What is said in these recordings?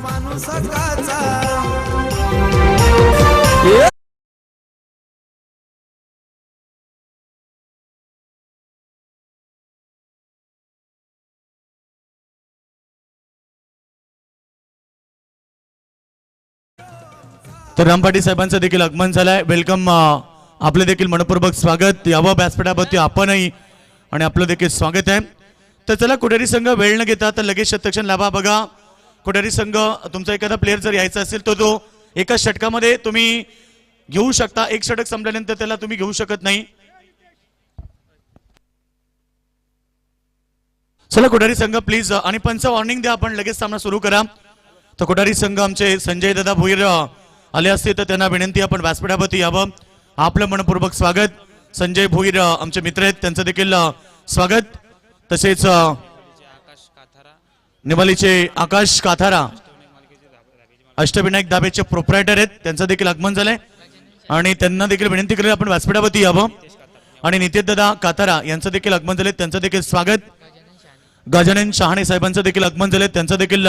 माणूस हक्काचा तर रामपाटी साहेबांचं देखील आगमन झालंय. वेलकम, आपले देखील मनपूर्वक स्वागत. यावं व्यासपीठावरती आपणही आणि आपलं देखील स्वागत आहे. तर चला, कोठारी संघ वेळ न घेता तर लगेच शतक्षण लाभा. बघा, कोठारी संघ तुमचा एखादा प्लेअर जर यायचा असेल तर तो एका षटकामध्ये तुम्ही घेऊ शकता. एक षटक संपल्यानंतर त्याला तुम्ही घेऊ शकत नाही. चला कोठारी संघ प्लीज, आणि पंच वॉर्निंग द्या, आपण लगेच सामना सुरू करा. तर कोठारी संघ आमचे संजय दादा भोईर आले असते तर त्यांना विनंती, आपण व्यासपीठावरती यावं. आपलं मनपूर्वक स्वागत. संजय भोईर आमचे मित्र आहेत, त्यांचं देखील स्वागत. तसेच निवालीचे आकाश काथारा अष्टविनायक दाबेचे प्रोप्रायटर आहेत, त्यांचं देखील आगमन झालंय आणि त्यांना देखील विनंती करेल आपण व्यासपीठावरती यावं. आणि नितेश दादा काथारा यांचं देखील आगमन झाले, त्यांचं देखील स्वागत. गजानन शहाणे साहेबांचं देखील आगमन झाले, त्यांचं देखील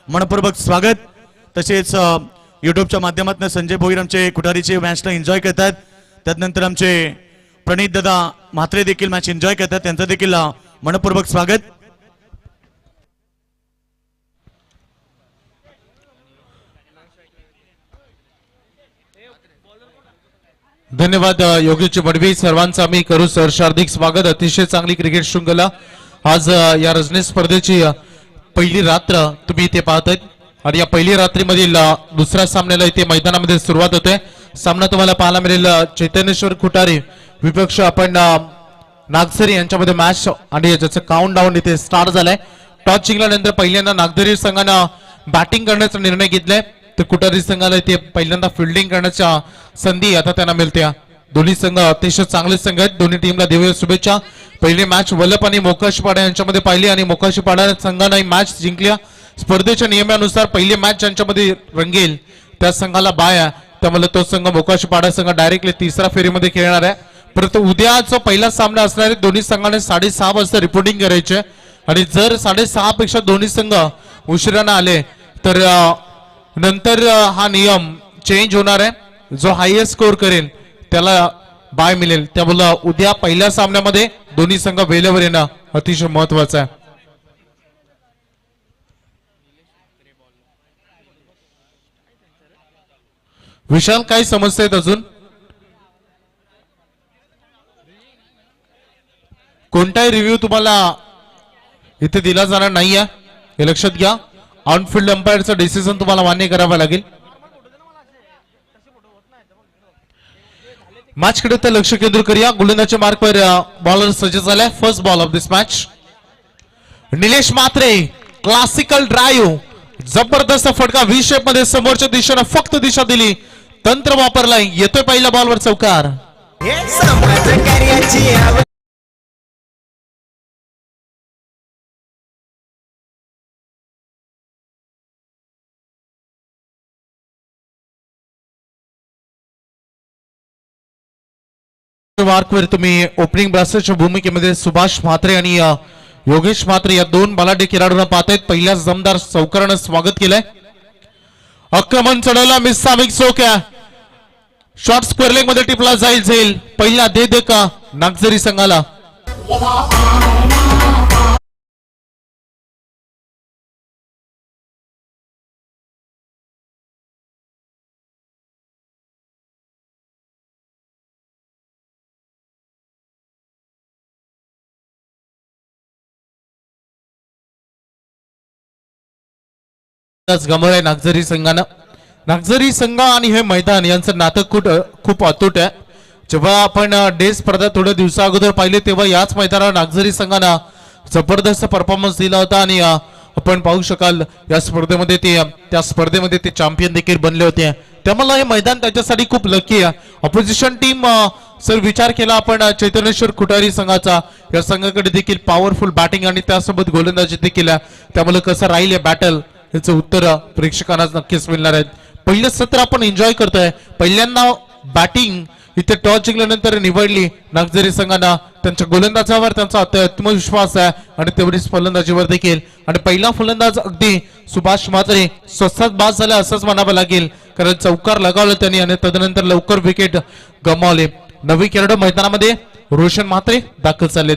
मनपूर्वक स्वागत. तसेच युट्यूबच्या माध्यमातून संजय भोईर आमचे कुठारीचे मॅचला एन्जॉय करतात. त्यानंतर आमचे प्रणित दादा म्हात्रे देखील मॅच एन्जॉय करतात, त्यांचं देखील मनपूर्वक स्वागत. धन्यवाद योगेश मडवी, सर्वांचं आम्ही करू सहर्ष हार्दिक स्वागत. अतिशय चांगली क्रिकेट शृंखला आज या रजनी स्पर्धेची पहिली रात्र तुम्ही इथे पाहताय आणि या पहिली रात्रीमधील दुसऱ्या सामन्याला इथे मैदानामध्ये सुरुवात होते. सामना तुम्हाला पाहायला मिळेल चैतन्येश्वर कुठारी विपक्ष आपण नागझरी यांच्यामध्ये मॅच, आणि ज्याचं काउंट डाऊन इथे स्टार्ट झालाय. टॉस जिंकल्यानंतर पहिल्यांदा नागझरी संघानं बॅटिंग करण्याचा निर्णय घेतलाय, तर कुठारी संघाला इथे पहिल्यांदा फिल्डिंग करण्याच्या संधी आता त्यांना मिळते. दोन्ही संघ अतिशय चांगले संघ आहेत, दोन्ही टीमला देऊया शुभेच्छा. पहिली मॅच वल्लभ आणि मोकाशीपाडा यांच्यामध्ये पाहिली आणि मोकाशीपाडा संघाने मॅच जिंकल्या. स्पर्धेच्या नियमानुसार पहिली मॅच ज्यांच्यामध्ये रंगेल त्या संघाला बाय आहे, त्यामुळे तो संघ मोकाशीपाडा संघ डायरेक्टली तिसऱ्या फेरीमध्ये खेळणार आहे. परंतु उद्याचा पहिला सामना असणार आहे. दोन्ही संघाने 6:30 वाजता रिपोर्टिंग करायचे आणि जर 6:30 पेक्षा दोन्ही संघ उशिराने आले तर नंतर हा नियम चेंज होणार आहे. जो हायएस्ट स्कोर करेल त्याला बाय मिळेल. त्यामुळे उद्या पहिल्या सामन्यामध्ये दोन्ही संघ वेळेवर येणं अतिशय महत्वाचं आहे. विशाल, काही समस्या आहेत अजून? कोणताही रिव्ह्यू तुम्हाला इथे दिला जाणार नाही आहे, हे लक्षात घ्या. ऑनफिल्ड अंपायरचं डिसिजन तुम्हाला मान्य करावं लागेल. मॅच कडे तर लक्ष केंद्रित करूया. गोलंदाजच्या मार्कवर बॉलर सज्ज झालाय. First ball of this match. Nilesh Mhatre, classical drive, जबरदस्त फटका व्ही शेप मध्ये समोरच्या दिशेने फक्त दिशा दिली, तंत्र वापरलाय. येतोय पहिल्या बॉलवर चौकार. मार्कवर तुम्ही ओपनिंग ब्लास्टरच्या भूमिकेमध्ये सुभाष म्हात्रे आणि योगेश म्हात्रे या दोन बलाढ्य खेळाडूंना पाहतायत. पहिल्या जमदार चौकारानं स्वागत केलंय. आक्रमण चढवला, मिस्सामिक चौक्या, शॉर्ट स्क्वेअर लेग मध्ये टिपला जाईल. पहिला दे का नागझरी संघाला. गमळ आहे नागझरी संघानं. नागझरी संघ आणि हे मैदान यांचं नातं खूप अतूट आहे. जेव्हा आपण डे स्पर्धा थोड्या दिवसा अगोदर पाहिले तेव्हा याच मैदानावर नागझरी संघानं जबरदस्त परफॉर्मन्स दिला होता आणि आपण पाहू शकाल या स्पर्धेमध्ये ते चॅम्पियन देखील बनले होते. त्यामुळे हे मैदान त्याच्यासाठी खूप लकी आहे. ऑपोजिशन टीम सर विचार केला आपण चैतन्येश्वर कुठारी संघाचा, या संघाकडे देखील पॉवरफुल बॅटिंग आणि त्यासोबत गोलंदाजी देखील आहे. त्यामुळे कसं राहील हे बॅटल याचं उत्तर प्रेक्षकांना नक्कीच मिळणार आहे. पहिलं सत्र आपण एन्जॉय करतोय. पहिल्यांदा बॅटिंग इथे टॉस जिंकल्यानंतर निवडली नागझरी संघानं त्यांच्या गोलंदाजावर त्यांचा आत्मविश्वास आहे आणि तेवढीच फलंदाजीवर देखील. आणि पहिला फलंदाज अगदी सुभाष म्हात्रे स्वस्तात बाद झाला असंच म्हणावं लागेल, कारण चौकार लगावलं त्यांनी आणि तदनंतर लवकर विकेट गमावले. नवी खेळाडू मैदानामध्ये रोशन म्हात्रे दाखल झालेत.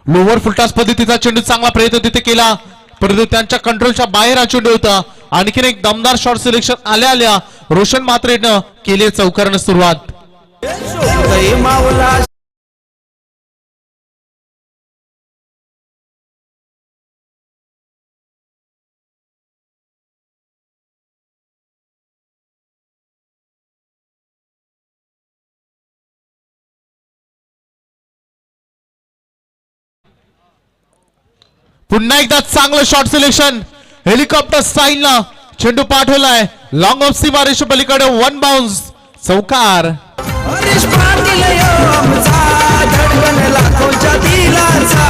लोवर फुलटॉस पद्धतीचा चेंडू चांगला प्रयत्न तिथे केला, परंतु त्यांच्या कंट्रोलच्या बाहेर हा चेंडू होता. आणखीन एक दमदार शॉट सिलेक्शन आल्या रोशन म्हात्रेनं केली चौकारानं सुरुवात. पुन्हा एकदा चांगलं शॉट सिलेक्शन, हेलिकॉप्टर स्टाईलला चेंडू पाठवलाय लॉंग ऑफ सीमा रेषे पलीकडे, वन बाउन्स चौकार. हरीश पाटील आमचा धडकन लाखोच्या दिलाचा.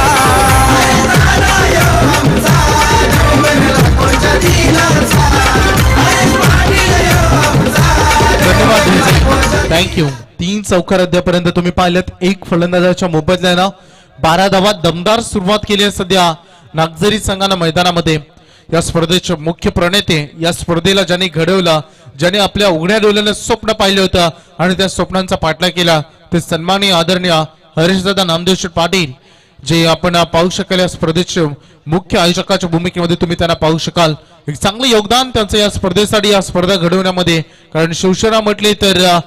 धन्यवाद, थँक्यू. 3 चौकार अद्यापर्यंत तुम्ही पाहिलेत. एक फलंदाजाच्या मोबदल्यानं 12 धावा, दमदार सुरुवात केली आहे सध्या नागझरी संघानं मैदानामध्ये. या स्पर्धेचे मुख्य प्रणेते, या स्पर्धेला ज्यांनी घडवलं, ज्याने आपल्या उघड्या डोळ्यानं स्वप्न पाहिलं होतं आणि त्या स्वप्नांचा पाठलाग केला, ते सन्माननीय आदरणीय हरीशदादा नामदेव पाटील, जे आपण पाहू शकाल या स्पर्धेचे मुख्य आयोजकाच्या भूमिकेमध्ये तुम्ही त्यांना पाहू शकाल. एक चांगलं योगदान त्यांचं या स्पर्धेसाठी, या स्पर्धा घडवण्यामध्ये. कारण शिवसेना म्हटली तर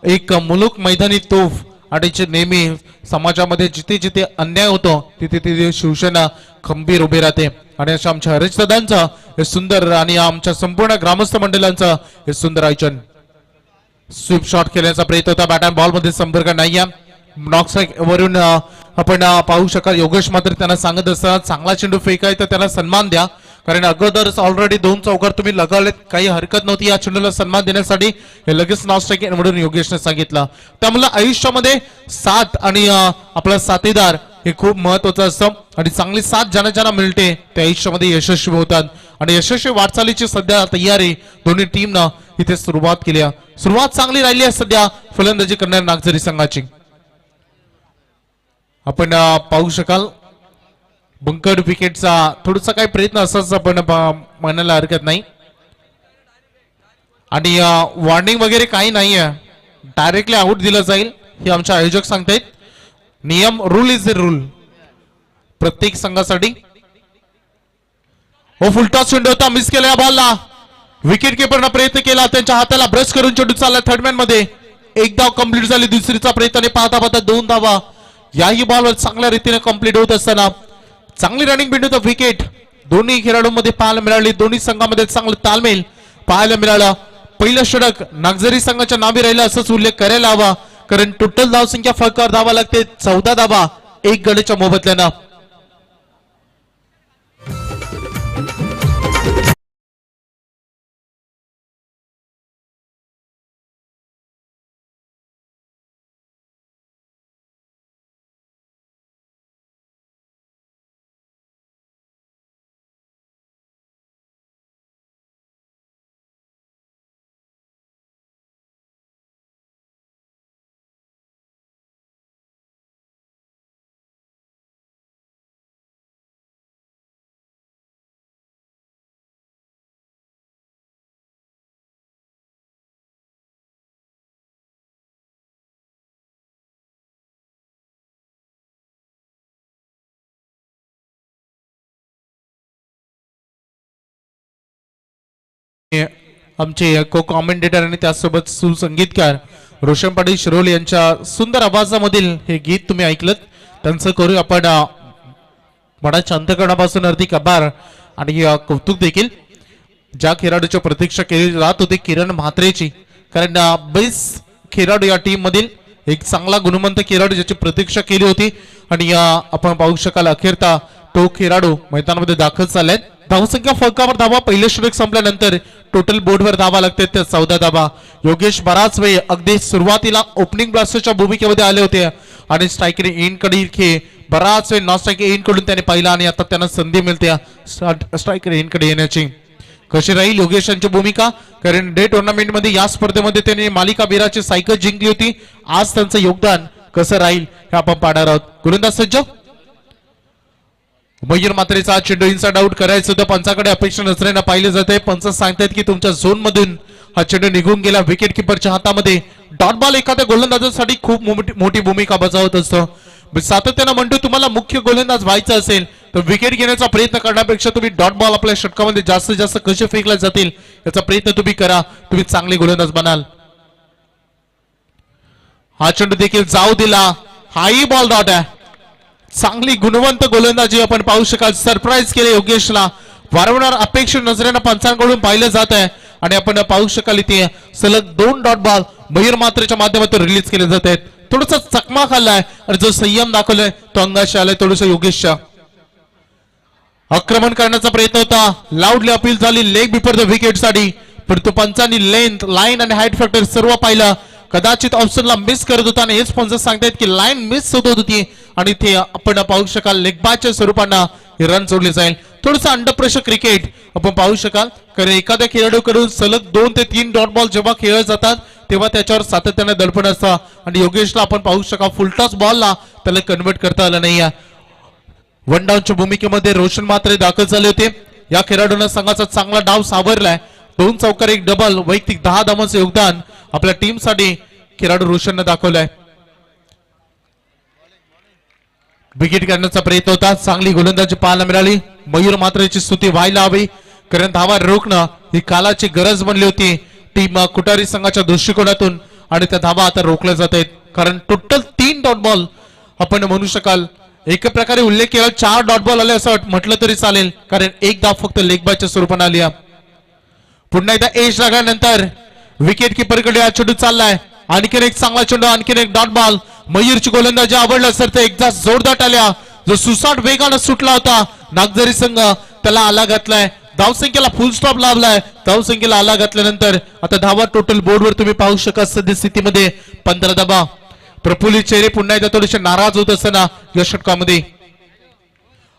एक मुलूक मैदानी तोफ, आणि जे नेहमी समाजामध्ये जिथे जिथे अन्याय होतो तिथे तिथे शिवसेना खंबीर उभे राहते. आणि अशा आमच्या हरीशदादांचं हे सुंदर आणि आमच्या संपूर्ण ग्रामस्थ मंडळांचं हे सुंदर आयोजन. स्वीप शॉट खेळण्याचा प्रयत्न होता, बॅट अँड बॉल मध्ये संपर्क नाहीये. नॉकस्ट्राईक वरून आपण पाहू शकाल योगेश मात्र त्यांना सांगत असताना, चांगला चेंडू फेकाय तर त्याला सन्मान द्या, कारण अगोदरच ऑलरेडी 2 चौकार तुम्ही लगावलेत, काही हरकत नव्हती या चेंडूला सन्मान देण्यासाठी. हे लगेच नॉकस्ट्राईक म्हणून योगेशने सांगितलं. त्यामुळे आयुष्यामध्ये साथ आणि आपला साथीदार हे खूप महत्वाचं असतं, आणि चांगली साथ ज्यांना ज्यांना मिळते ते आयुष्यामध्ये यशस्वी होतात. आणि यशस्वी वाटचालीची सध्या तयारी दोन्ही टीमनं इथे सुरुवात केली आहे. सुरुवात चांगली राहिली आहे सध्या फलंदाजी करणाऱ्या नागझरी संघाची. आपण पाहू शकाल बंकर विकेटचा थोडासा काही प्रयत्न असाच आपण म्हणायला हरकत नाही. आणि वॉर्निंग वगैरे काही नाहीये, डायरेक्टली आउट दिलं जाईल हे आमचे आयोजक सांगतायत. नियम, रूल इज द रूल प्रत्येक संघासाठी. हो, फुलटॉस चेंडू होता, मिस केला या बॉलला. विकेट किपरनं प्रयत्न केला, त्यांच्या हाताला ब्रश करून चेंडू चालला थर्डमॅन मध्ये. एक धाव कंप्लीट झाली, दुसरीचा प्रयत्न पाहता पाहता 2 धावा याही बॉलवर चांगल्या रीतीने कंप्लीट होत असताना चांगली रनिंग बिंडू द विकेट दोन्ही खेळाडूंमध्ये पाहायला मिळाली. दोन्ही संघामध्ये चांगलं तालमेल पाहायला मिळाला. पहिलं षटक नागझरी संघाच्या नावे राहिलं असंच उल्लेख करायला हवा, कारण टोटल धावसंख्या फरकावर धावा लागते 14 धावा 1 गडीच्या मोबदल्यानं. आमचे को कॉमेंटेटर आणि त्यासोबत सुसंगीतकार रोशन पाटील शिरोल यांच्या सुंदर आवाजामधील हे गीत तुम्ही ऐकलं. त्यांचं करू आपण मनाच्या अंतःकरणापासून हार्दिक आभार आणि कौतुक देखील. ज्या खेळाडूची प्रतीक्षा केली जात होती किरण म्हात्रेची, कारण बेस्ट खेळाडू या टीम मधील एक चांगला गुणवंत खेळाडू ज्याची प्रतीक्षा केली होती, आणि आपण पाहू शकाल अखेरता तो खेळाडू मैदानामध्ये दाखल झालाय. धावसंख्या फलकावर धावा पहिल्या षटक संपल्यानंतर टोटल बोर्डवर धावा लागते ते 14 धावा. योगेश बराच वेळ अगदी सुरुवातीला ओपनिंग ब्लास्टरच्या भूमिकेमध्ये आले होते आणि स्ट्रायकर इन कडील खेळ बराच वेळ नॉन स्ट्रायकर इन कडून त्याने पाहिला, आणि आता त्यांना संधी मिळते स्ट्रायकर इन कडे येण्याची. कशी राहील योगेश यांची भूमिका, कारण डे टुर्नामेंट मध्ये या स्पर्धेमध्ये त्यांनी मालिका वीराची सायकल जिंकली होती. आज त्यांचं योगदान कसं राहील हे आपण पाहणार आहोत. गोलंदाज सज्ज, मयूर मात्रेचा चेंडू इनसाइड आउट करायचं होतं, पंचाकडे अपेक्षा नसल्यानं पाहिलं जाते. पंच सांगतात की तुमच्या झोन मधून हा चेंडू निघून गेला. विकेट किपरच्या हातामध्ये डॉट बॉल एखाद्या गोलंदाजासाठी खूप मोठी भूमिका बजावत असतो. सातत्यानं म्हणतो तुम्हाला मुख्य गोलंदाज व्हायचं असेल तर विकेट घेण्याचा प्रयत्न करण्यापेक्षा तुम्ही डॉट बॉल आपल्या षटकामध्ये जास्तीत जास्त कसे फेकले जातील याचा प्रयत्न तुम्ही करा, तुम्ही चांगले गोलंदाज बनाल. हा चेंडू देखील जाऊ दिला, हाही बॉल डॉट आहे. चांगली गुणवंत गोलंदाजी आपण पाहू शकाल. सरप्राईज केले योगेशला, वारंवार अपेक्षित नजरेनं पंचांकडून पाहिलं जात आहे आणि आपण पाहू शकाल इथे सलग 2 डॉट बॉल मयूर मात्रेच्या माध्यमातून रिलीज केले जात आहेत. थोडासा चकमा खाल्लाय आणि जो संयम दाखवलाय तो अंगाशी आलाय थोडस योगेशच्या. आक्रमण करण्याचा प्रयत्न होता, लाऊडली अपील झाली लेग बिफोर द विकेट साठी, परंतु पंचांनी लेंथ, लाईन आणि हाईट फॅक्टर सर्व पाहिलं. कदाचित ऑप्शनला मिस करत होता आणि हेच पंच सांगतायत की लाईन मिस होत होती आणि ते आपण पाहू शकाल लेग बायच्या स्वरूपानं हे रन सोडले जाईल. थोडंसं अंडर प्रेशर क्रिकेट आपण पाहू शकाल, कारण एखाद्या खेळाडूकडून सलग 2 ते 3 डॉट बॉल जेव्हा खेळले जातात तेव्हा त्याच्यावर सातत्याने दडपण असतं आणि योगेशला आपण पाहू शकाल फुलटॉस बॉलला त्याला कन्वर्ट करता आलं नाही. वन डाऊनच्या भूमिकेमध्ये रोशन मात्रे दाखल झाले होते. या खेळाडूंना संघाचा चांगला डाव सावरलाय. 2 चौकार 1 डबल, वैयक्तिक 10 धावांचं योगदान आपल्या टीमसाठी खेळाडू रोशनने दाखवलाय. विकेट करण्याचा प्रयत्न होता, चांगली गोलंदाजी पाहायला मिळाली. मयूर मात्रेची स्तुती व्हायला हवी, कारण धावा रोखणं ही कालाची गरज बनली होती टीम कुटारी संघाच्या दृष्टिकोनातून आणि त्या धावा आता रोखल्या जात आहेत. कारण टोटल 3 डॉट बॉल आपण म्हणू शकाल, एक प्रकारे उल्लेख केला 4 डॉट बॉल आले असं म्हटलं तरी चालेल, कारण एक धाव फक्त लेग बायच्या स्वरूपाने आली. पुन्हा एकदा एज लागल्यानंतर विकेट किपरकडे हा चेंडू चाललाय. आणखीन एक चांगला चेंडू, आणखीन एक डॉट बॉल. मयूरची गोलंदाजी आवडला सर ते एकदा जोरदार आल्या, जो सुसाट वेगानं सुटला होता नागझरी संघ त्याला आला घातलाय. धावसंख्येला फुल स्टॉप लावलाय. धावसंख्येला आला घातल्यानंतर आता धावा टोटल बोर्डवर तुम्ही पाहू शकाल सध्या स्थितीमध्ये 15 धावा. प्रफुल्लित चेहरे पुन्हा एकदा थोडेसे नाराज होत असताना या षटकामध्ये.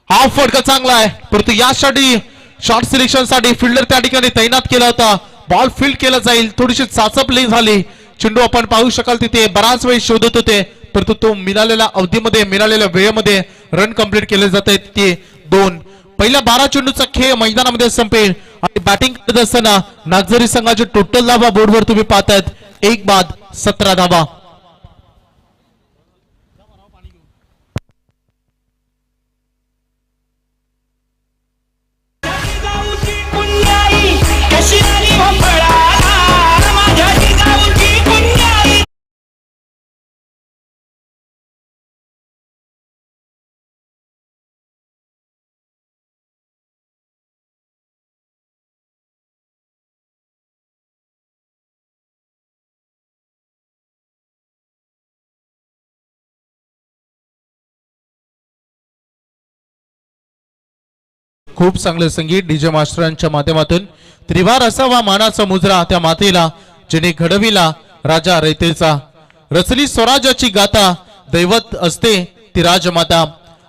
हा फटका चांगला आहे, परंतु यासाठी शॉर्ट सिलेक्शन साठी फिल्डर त्या ठिकाणी तैनात केला होता. बॉल फील्ड केला जाईल, थोडीशी चाचपली झाली. चेंडू आपण पाहू शकाल तिथे बराच वेळ शोधत होते, परंतु तो मिळालेल्या अवधीमध्ये मिळालेल्या वेळेमध्ये रन कंप्लीट केले जात आहेत ते 2. पहिल्या 12 चेंडूचा खेळ मैदानामध्ये संपेल आणि बॅटिंग करत असताना नागझरी संघाचे टोटल धावा बोर्डवर तुम्ही पाहतायत 1 बाद 17 धावा. खूप चांगलं संगीत डीजे मास्टरांच्या माध्यमातून. त्रिवार असावा मानाचा मुजरा त्या मातेला, जिने घडविला राजा रयतेचा. रचली स्वराज्याची गाथा, दैवत असते ती राजमाता.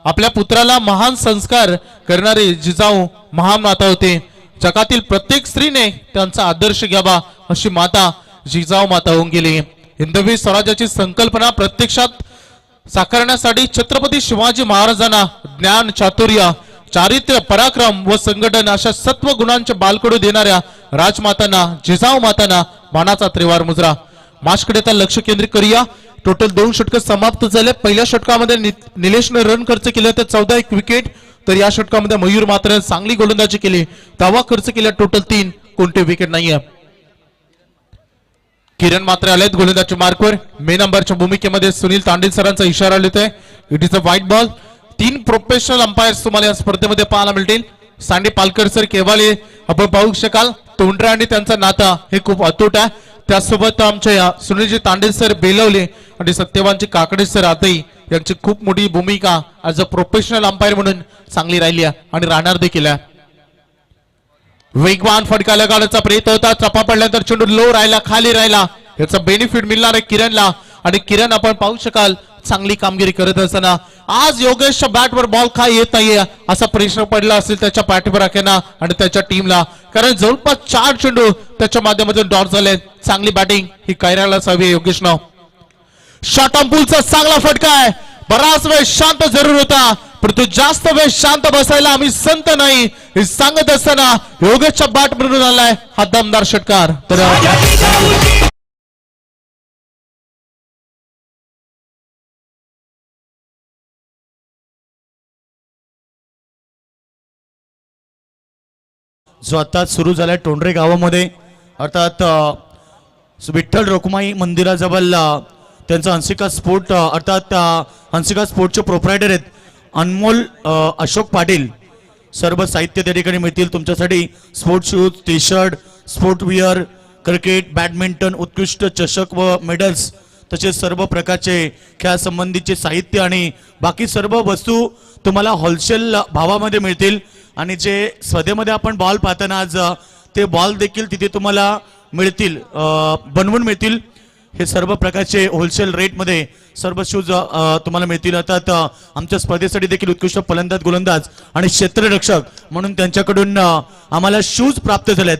आपल्या पुत्राला महान संस्कार करणारे जिजाऊ महान माता होते. जगातील प्रत्येक स्त्रीने त्यांचा आदर्श घ्यावा अशी माता जिजाऊ माता होऊन गेली. हिंदवी स्वराज्याची संकल्पना प्रत्यक्षात साकारण्यासाठी छत्रपती शिवाजी महाराजांना ज्ञान, चातुर्य, चारित्र्य, पराक्रम व संघटन अशा सत्व गुणांचे बालकडू देणाऱ्या राजमातांना, जिजाऊ मातांना मानाचा त्रिवार मुजरा. माशकडे आता लक्ष केंद्रित करूया. टोटल 2 षटक समाप्त झाले. पहिल्या षटकामध्ये निलेशने रन खर्च केले तर 14 विकेट, तर या षटकामध्ये मयूर मात्र चांगली गोलंदाजी केली. धावा खर्च केल्या टोटल 3, कोणते विकेट नाहीये. किरण मात्र आलेत गोलंदाजी मार्कवर. मे नंबरच्या भूमिकेमध्ये सुनील तांडे सरांचा इशारा लिहितोय. It is a white ball. 3 professional umpires तुम्हाला या स्पर्धेमध्ये पाहायला मिळतील. सांडे पालकर सर केवाले आपण पाहू शकाल. तोंडरे आणि त्यांचा नाता हे खूप अतूट आहे. त्यासोबत आमच्या सुनीलजी तांडे सर बेलवले आणि सत्यवानजी काकडे सर आताही यांची खूप मोठी भूमिका ऍज अ प्रोफेशनल अंपायर म्हणून चांगली राहिली आहे आणि राहणार देखील आहे. वेगवान फटका लगावण्याचा प्रयत्न होता. चपा पडल्यानंतर चेंडू लो राहिला, खाली राहिला. याचा बेनिफिट मिळणार आहे किरणला आणि किरण आपण पाहू शकाल चांगली कामगिरी करत असताना आज योगेशच्या बॅटवर बॉल का येत नाहीये असा प्रश्न पडला असेल त्याच्या पाठीराख्यांना आणि त्याच्या टीमला, कारण जवळपास 4 चेंडू त्याच्या माध्यमातून डॉट झाले. चांगली बॅटिंग ही करायलाच हवी योगेशनं. शॉर्ट ऑन पूलचा चांगला फटका आहे. बराच वेळ शांत जरूर होता, परंतु जास्त वेळ शांत बसायला आम्ही संत नाही हे सांगत असताना योगेशच्या बॅट म्हणून आलाय हा दमदार षटकार. तर जो आता सुरू झालाय टोंडरे गावामध्ये, अर्थात विठ्ठल रुक्माई मंदिराजवळ त्यांचा हंसिका स्पोर्ट अर्थात हंसिका स्पोर्टचे प्रोप्रायटर आहेत अनमोल अशोक पाटील. सर्व साहित्य त्या ठिकाणी मिळतील तुमच्यासाठी. Sport shoes, T shirt, sport where, cricket, badminton, उत्कृष्ट चषक व मेडल्स, तसेच सर्व प्रकारचे खेळा संबंधीचे साहित्य आणि बाकी सर्व वस्तू तुम्हाला होलसेल भावामध्ये मिळतील. आणि जे स्पर्धेमध्ये आपण बॉल पाहताना आज ते बॉल देखील तिथे तुम्हाला मिळतील, बनवून मिळतील. हे सर्व प्रकारचे होलसेल रेटमध्ये सर्व शूज तुम्हाला मिळतील. अर्थात आमच्या स्पर्धेसाठी देखील उत्कृष्ट फलंदाज, गोलंदाज आणि क्षेत्ररक्षक म्हणून त्यांच्याकडून आम्हाला शूज प्राप्त झालेत,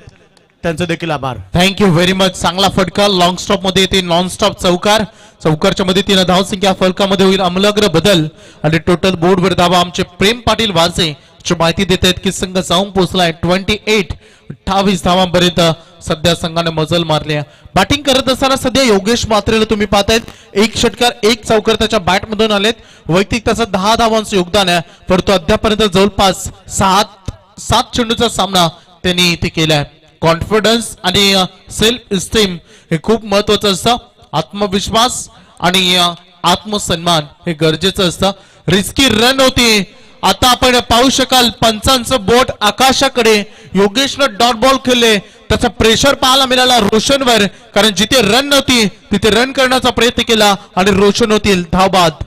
त्यांचा देखील आभार. Thank you very much. चांगला फटका लॉंग स्टॉप मध्ये येते, नॉन स्टॉप चौकार. चौकारच्या मदतीने धावसंख्या फलकामध्ये होईल आमूलाग्र बदल आणि टोटल बोर्डवर धावा आमचे प्रेम पाटील वारसे माहिती देत आहेत की संघ जाऊन पोहोचलाय 28 धावांपर्यंत. सध्या संघाने मजल मारली आहे. बॅटिंग करत असताना सध्या योगेश मात्रेला तुम्ही पाहतायत 1 षटकार 1 चौकार त्याच्या बॅट मधून आलेत. वैयक्तिक त्याचं 10 धावांचं योगदान आहे, परंतु अद्यापर्यंत जवळपास 7 चेंडूचा सामना त्यांनी इथे केलाय. कॉन्फिडन्स आणि सेल्फ इस्टीम हे खूप महत्वाचं असतं. आत्मविश्वास आणि आत्मसन्मान हे गरजेचं असतं. रिस्की रन होती. आता आपण पाहू शकाल पंचांचं बोट आकाशाकडे. योगेशनं डॉट बॉल खेळले, त्याचा प्रेशर पाहायला मिळाला रोशनवर, कारण जिथे रन नव्हती तिथे रन करण्याचा प्रयत्न केला आणि रोशन होतील धावबाद.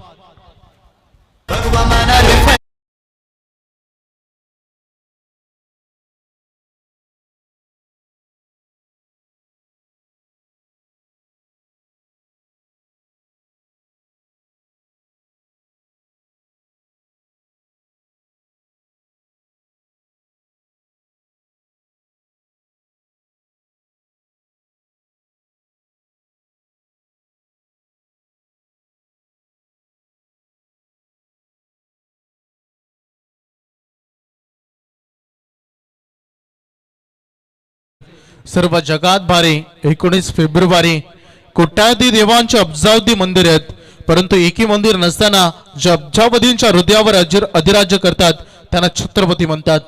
सर्व जगात भारी 19 फेब्रुवारी कोट्यावधी देवांचे अब्जावधी मंदिर आहेत, परंतु एकही मंदिर नसताना जे अब्जावधींच्या हृदयावर अधिराज्य करतात त्यांना छत्रपती म्हणतात.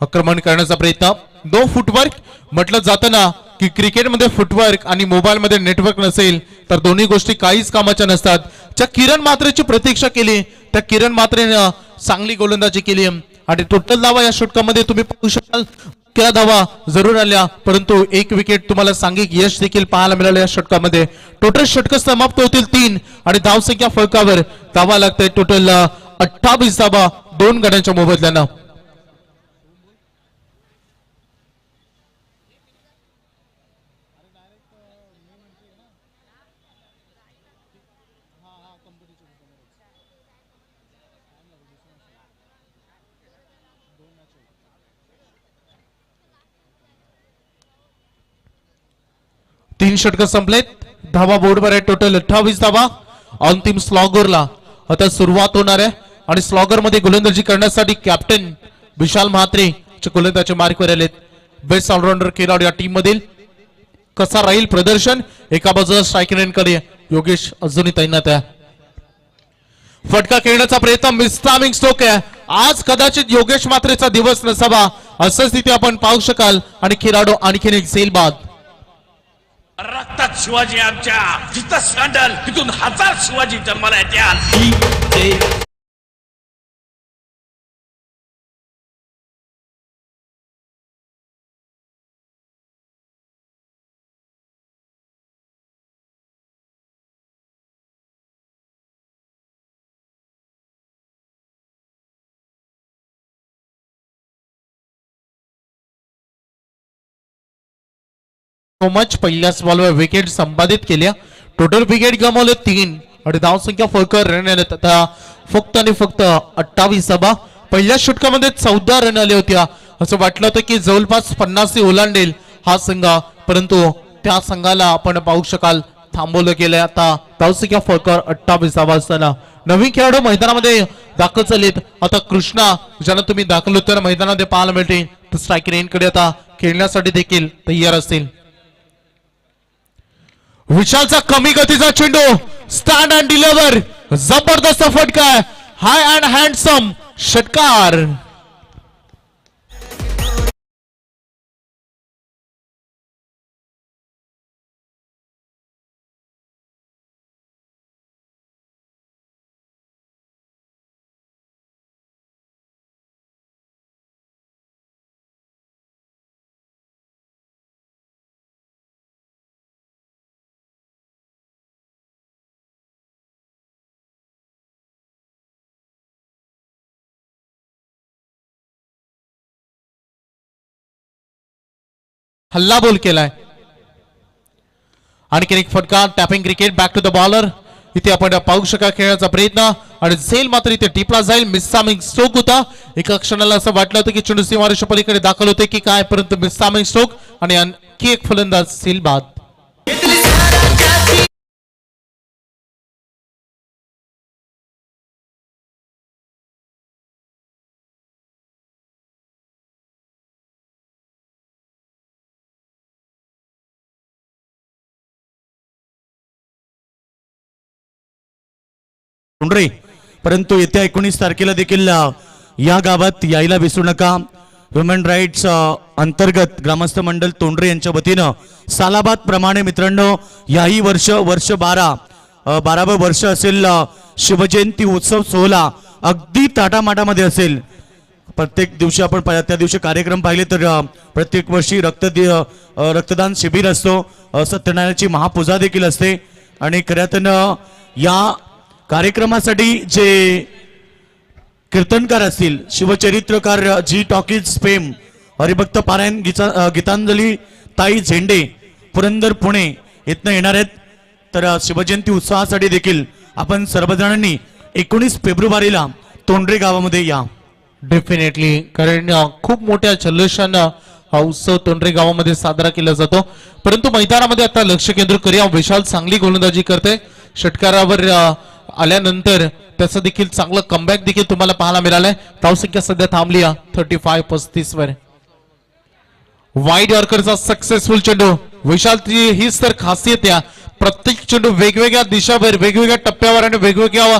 आक्रमण करण्याचा प्रयत्न, नो फुटवर्क म्हटलं जातं ना की क्रिकेटमध्ये फुटवर्क आणि मोबाईल मध्ये नेटवर्क नसेल तर दोन्ही गोष्टी काहीच कामाच्या नसतात. ज्या किरण मात्रेची प्रतीक्षा केली त्या किरण मात्रेने चांगली गोलंदाजी केली आणि टोटल धावा या षटकामध्ये तुम्ही पाहू शकाल. त्या धावा जरूर आल्या, परंतु 1 विकेट तुम्हाला सांघिक यश देखील पाहायला मिळालं या षटकामध्ये. टोटल षटक समाप्त होतील 3 आणि धावसंख्या फलकावर धावा लागते टोटल 28 धावा 2 गड्यांच्या मोबदल्यानं. तीन षटक संपलेत. धावा बोर्डवर आहे टोटल 28 धावा. अंतिम स्लॉगरला आता सुरुवात होणार आहे आणि स्लॉगर मध्ये गोलंदाजी करण्यासाठी कॅप्टन विशाल म्हात्रे गोलंदाजी मार्कवर आलेत. बेस्ट ऑलराऊंडर खेळाडू या टीम मधील कसा राहील प्रदर्शन. एका बाजूला स्ट्रायकर एंडकडे योगेश अजूनही तैनात आहे. फटका खेळण्याचा प्रयत्न, मिसटायमिंग स्ट्रोक आहे. आज कदाचित योगेश मात्रेचा दिवस नसावा असं स्थिती आपण पाहू शकाल आणि खेळाडू आणखीन एक झेल बाद. रक्तात शिवाजी आमच्या, जिथं सांडल तिथून 1000 शिवाजी जन्माला येत्या. So much. पहिल्याच बॉलवर विकेट संपादित केल्या. टोटल विकेट गमावले 3 आणि धावसंख्या फक्त रन आले आता फक्त आणि फक्त 28 धावा. पहिल्या षटकामध्ये 14 रन आले होत्या. असं वाटलं होतं की जवळपास 50 ओलांडेल हा संघ, परंतु त्या संघाला आपण पाहू शकाल थांबवलं गेलंय. आता धावसंख्या फक्त 28 धावा असताना नवीन खेळाडू मैदानामध्ये दाखल झालेत. आता कृष्णा ज्यांना तुम्ही दाखल होतं मैदानामध्ये पाहायला मिळते, तर स्ट्राईक रेंजकडे आता खेळण्यासाठी देखील तयार असतील. विशालचा कमी गतीचा चेंडू, स्टँड अँड डिलिव्हर, जबरदस्त फटका, हाय अँड हँडसम षटकार. हल्ला बोल केलाय. आणखी एक फटका, tapping cricket, back to the bowler. इथे आपण पाहू शका खेळण्याचा प्रयत्न आणि झेल मात्र इथे टिपला जाईल. मिससामिंग स्ट्रोक होता. एका क्षणाला असं वाटलं होतं की चेंडू सीमारेषा पलीकडे दाखल होते की काय, परंतु मिससामिंग स्ट्रोक आणि आणखी एक फलंदाज सील बाद. तोंडरे, परंतु येत्या 19 तारखेला देखील या गावात यायला विसरू नका. ह्युमन राईट्स अंतर्गत ग्रामस्थ मंडळ तोंडरे यांच्या वतीनं सालाबाद प्रमाणे मित्रांनो याही वर्ष 12वं वर्ष असेल. शिवजयंती उत्सव सोहळा अगदी ताटामाटामध्ये असेल. प्रत्येक दिवशी आपण त्या दिवशी कार्यक्रम पाहिले तर प्रत्येक वर्षी रक्तदान शिबिर असतो, सत्यनारायणाची महापूजा देखील असते. आणि खऱ्यातनं या कार्यक्रमासाठी जे कीर्तनकार असतील, शिवचरित्रकार जी टॉकीज फेम, हरिभक्त पारायण, गीतांजली ताई झेंडे, पुरंदर पुणे इथनं येणार आहेत. तर शिवजयंती उत्सवासाठी देखील आपण सर्वजणांनी 19 फेब्रुवारीला तोंडरे गावामध्ये या. डेफिनेटली, कारण खूप मोठ्या जल्लोषानं हा उत्सव तोंडरे गावामध्ये साजरा केला जातो. परंतु मैदानामध्ये आता लक्ष केंद्रित करूया. विशाल चांगली गोलंदाजी करते. षटकारावर आल्यानंतर त्याचं देखील चांगलं कमबॅक देखील तुम्हाला पाहायला मिळालंय. धावसंख्या सध्या थांबली 35-35 वर. वाईड यॉर्करचा सक्सेसफुल चेंडू. विशालची हीच तर खासियत आहे, प्रत्येक चेंडू वेगवेगळ्या दिशावर, वेगवेगळ्या टप्प्यावर आणि वेगवेगळ्या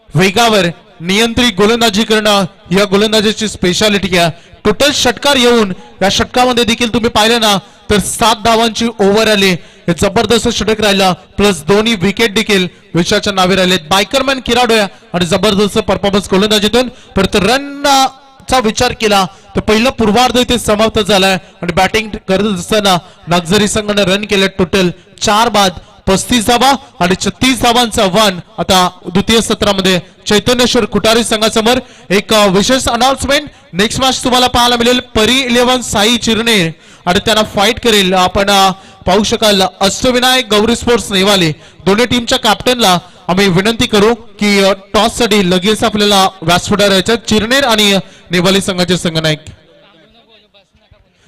वेगावर नियंत्रित गोलंदाजी करणं या गोलंदाजीची स्पेशालिटी आहे. टोटल षटकार येऊन या षटकामध्ये देखील तुम्ही पाहिलं ना तर 7 धावांची ओव्हर आली. हे जबरदस्त षटक राहिला, प्लस दोन्ही विकेट देखील विशालच्या नावे राहिले. बायकरमॅन किराडोया आणि जबरदस्त परफॉर्मन्स गोलंदाजीतून. परंतु रनचा विचार केला तर पहिलं पूर्वार्ध इथे समाप्त झालाय आणि बॅटिंग करत असताना नागझरी संघाने रन केले टोटल 4 बाद 35 धावा आणि 36 धावांचं आव्हान आता द्वितीय सत्रामध्ये चैतन्येश्वर कुटारी संघासमोर. एक विशेष अनाउन्समेंट, नेक्स्ट मॅच तुम्हाला पाहायला मिळेल परी 11 साई चिरनेर आणि त्यांना फाईट करेल. आपण पाहू शकाल अष्टविनायक गौरी स्पोर्ट्स नेवाले. दोन्ही टीमच्या कॅप्टनला आम्ही विनंती करू की टॉस साठी लगेच आपल्याला व्यासपीठावर यायचं. चिरनेर आणि नेवाले संघाचे संघनायक.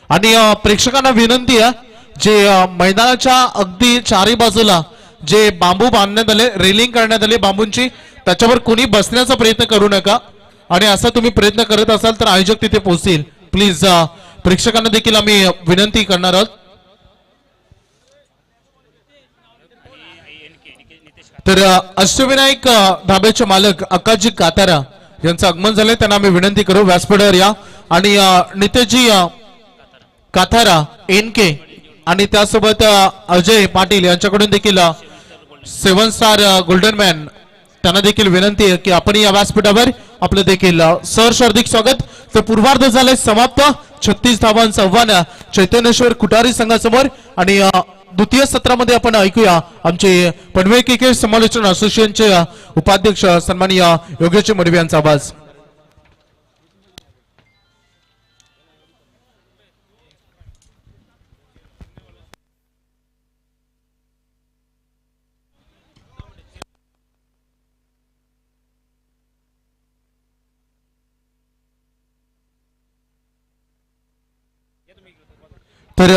आणि प्रेक्षकांना विनंती आहे, जे मैदानाच्या अगदी चारी बाजूला जे बांबू बांधण्यात आले, रेलिंग करण्यात आली बांबूंची, त्याच्यावर कोणी बसण्याचा प्रयत्न करू नका. आणि असं तुम्ही प्रयत्न करत असाल तर आयोजक तिथे पोहोचतील. प्लीज प्रेक्षकांना देखील आम्ही विनंती करणार आहोत. तर अष्टविनायक धाब्याचे मालक अक्काजी कातारा यांचं आगमन झालंय, त्यांना आम्ही विनंती करू व्यासपीठावर या. आणि नितेशजी कातारा NK आणि त्यासोबत अजय पाटील यांच्याकडून देखील 7 स्टार गोल्डन मॅन, त्यांना देखील विनंती आहे की आपण या व्यासपीठावर आपलं देखील सहर्ष हार्दिक स्वागत. तर पूर्वार्ध झालंय समाप्त. 36 धावांचं आव्हान चैतन्येश्वर कुटारी संघासमोर. आणि द्वितीय सत्रामध्ये आपण ऐकूया आमचे पनवेल क्रिकेट समालोचन असोसिएशनचे उपाध्यक्ष सन्माननीय योगेश मडवी यांचा आवाज. तर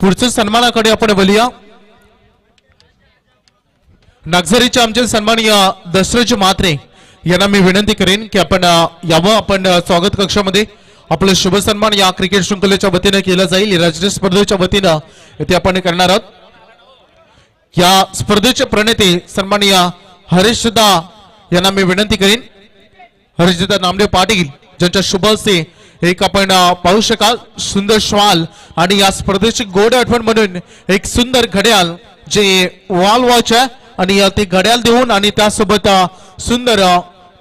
पुढच्या सन्मानाकडे आपण बोलूया. नागझरीचे आमचे सन्माननीय दशरथ म्हात्रे यांना मी विनंती करेन की आपण यावं. आपण स्वागत कक्षामध्ये आपलं शुभ सन्मान या क्रिकेट शृंखलेच्या वतीने केला जाईल. राष्ट्रीय स्पर्धेच्या वतीनं इथे आपण करणार आहोत. या स्पर्धेचे प्रणेते सन्माननीय हरीशदा यांना मी विनंती करेन. हरीशदा नामदेव पाटील ज्यांच्या शुभ हस्ते एक आपण पाहू शकाल सुंदर श्वाल आणि या स्पर्धेची गोड आठवण म्हणून एक सुंदर घड्याळ जे वॉल वॉच आहे आणि ते घड्याळ देऊन आणि त्यासोबत सुंदर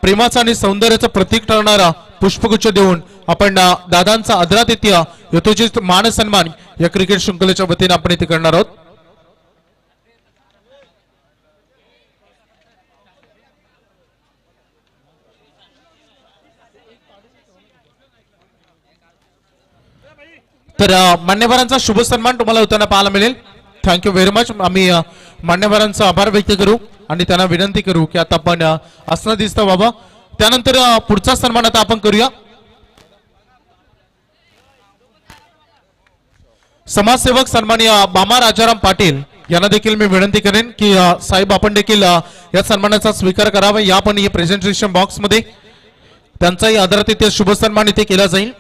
प्रेमाचा आणि सौंदर्याचं प्रतीक ठरणारा पुष्पगुच्छ देऊन आपण दादांचा आदरातिथ्य यथोचित मान सन्मान या क्रिकेट शृंखलेच्या वतीने आपण इथे करणार आहोत. तर मान्यवरांचा शुभ सन्मान तुम्हाला होताना पाहायला मिळेल. Thank you very much. आम्ही मान्यवरांचा आभार व्यक्त करू आणि त्यांना विनंती करू की आता आपण असं दिसतं बाबा. त्यानंतर पुढचा सन्मान आता आपण करूया. समाजसेवक सन्माननीय बामा राजाराम पाटील यांना देखील मी विनंती करेन की साहेब आपण देखील या सन्मानाचा स्वीकार करावा. या पण या प्रेझेंटेशन बॉक्स मध्ये त्यांचाही आदरातिथ्य शुभ सन्मान इथे केला जाईल.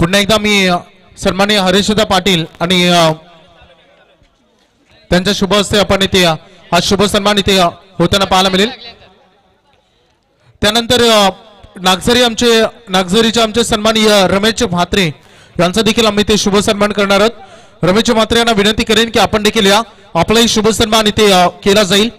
पुन्हा एकदा मी सन्माननीय हरीशदा पाटील आणि त्यांच्या शुभ हस्ते आपण इथे हा शुभ सन्मान इथे होताना पाहायला मिळेल. त्यानंतर नागझरीचे आमचे सन्माननीय रमेश म्हात्रे यांचा देखील आम्ही इथे शुभ सन्मान करणार आहोत. रमेश म्हात्रे यांना विनंती करेन की आपण देखील या आपलाही शुभ सन्मान इथे केला जाईल.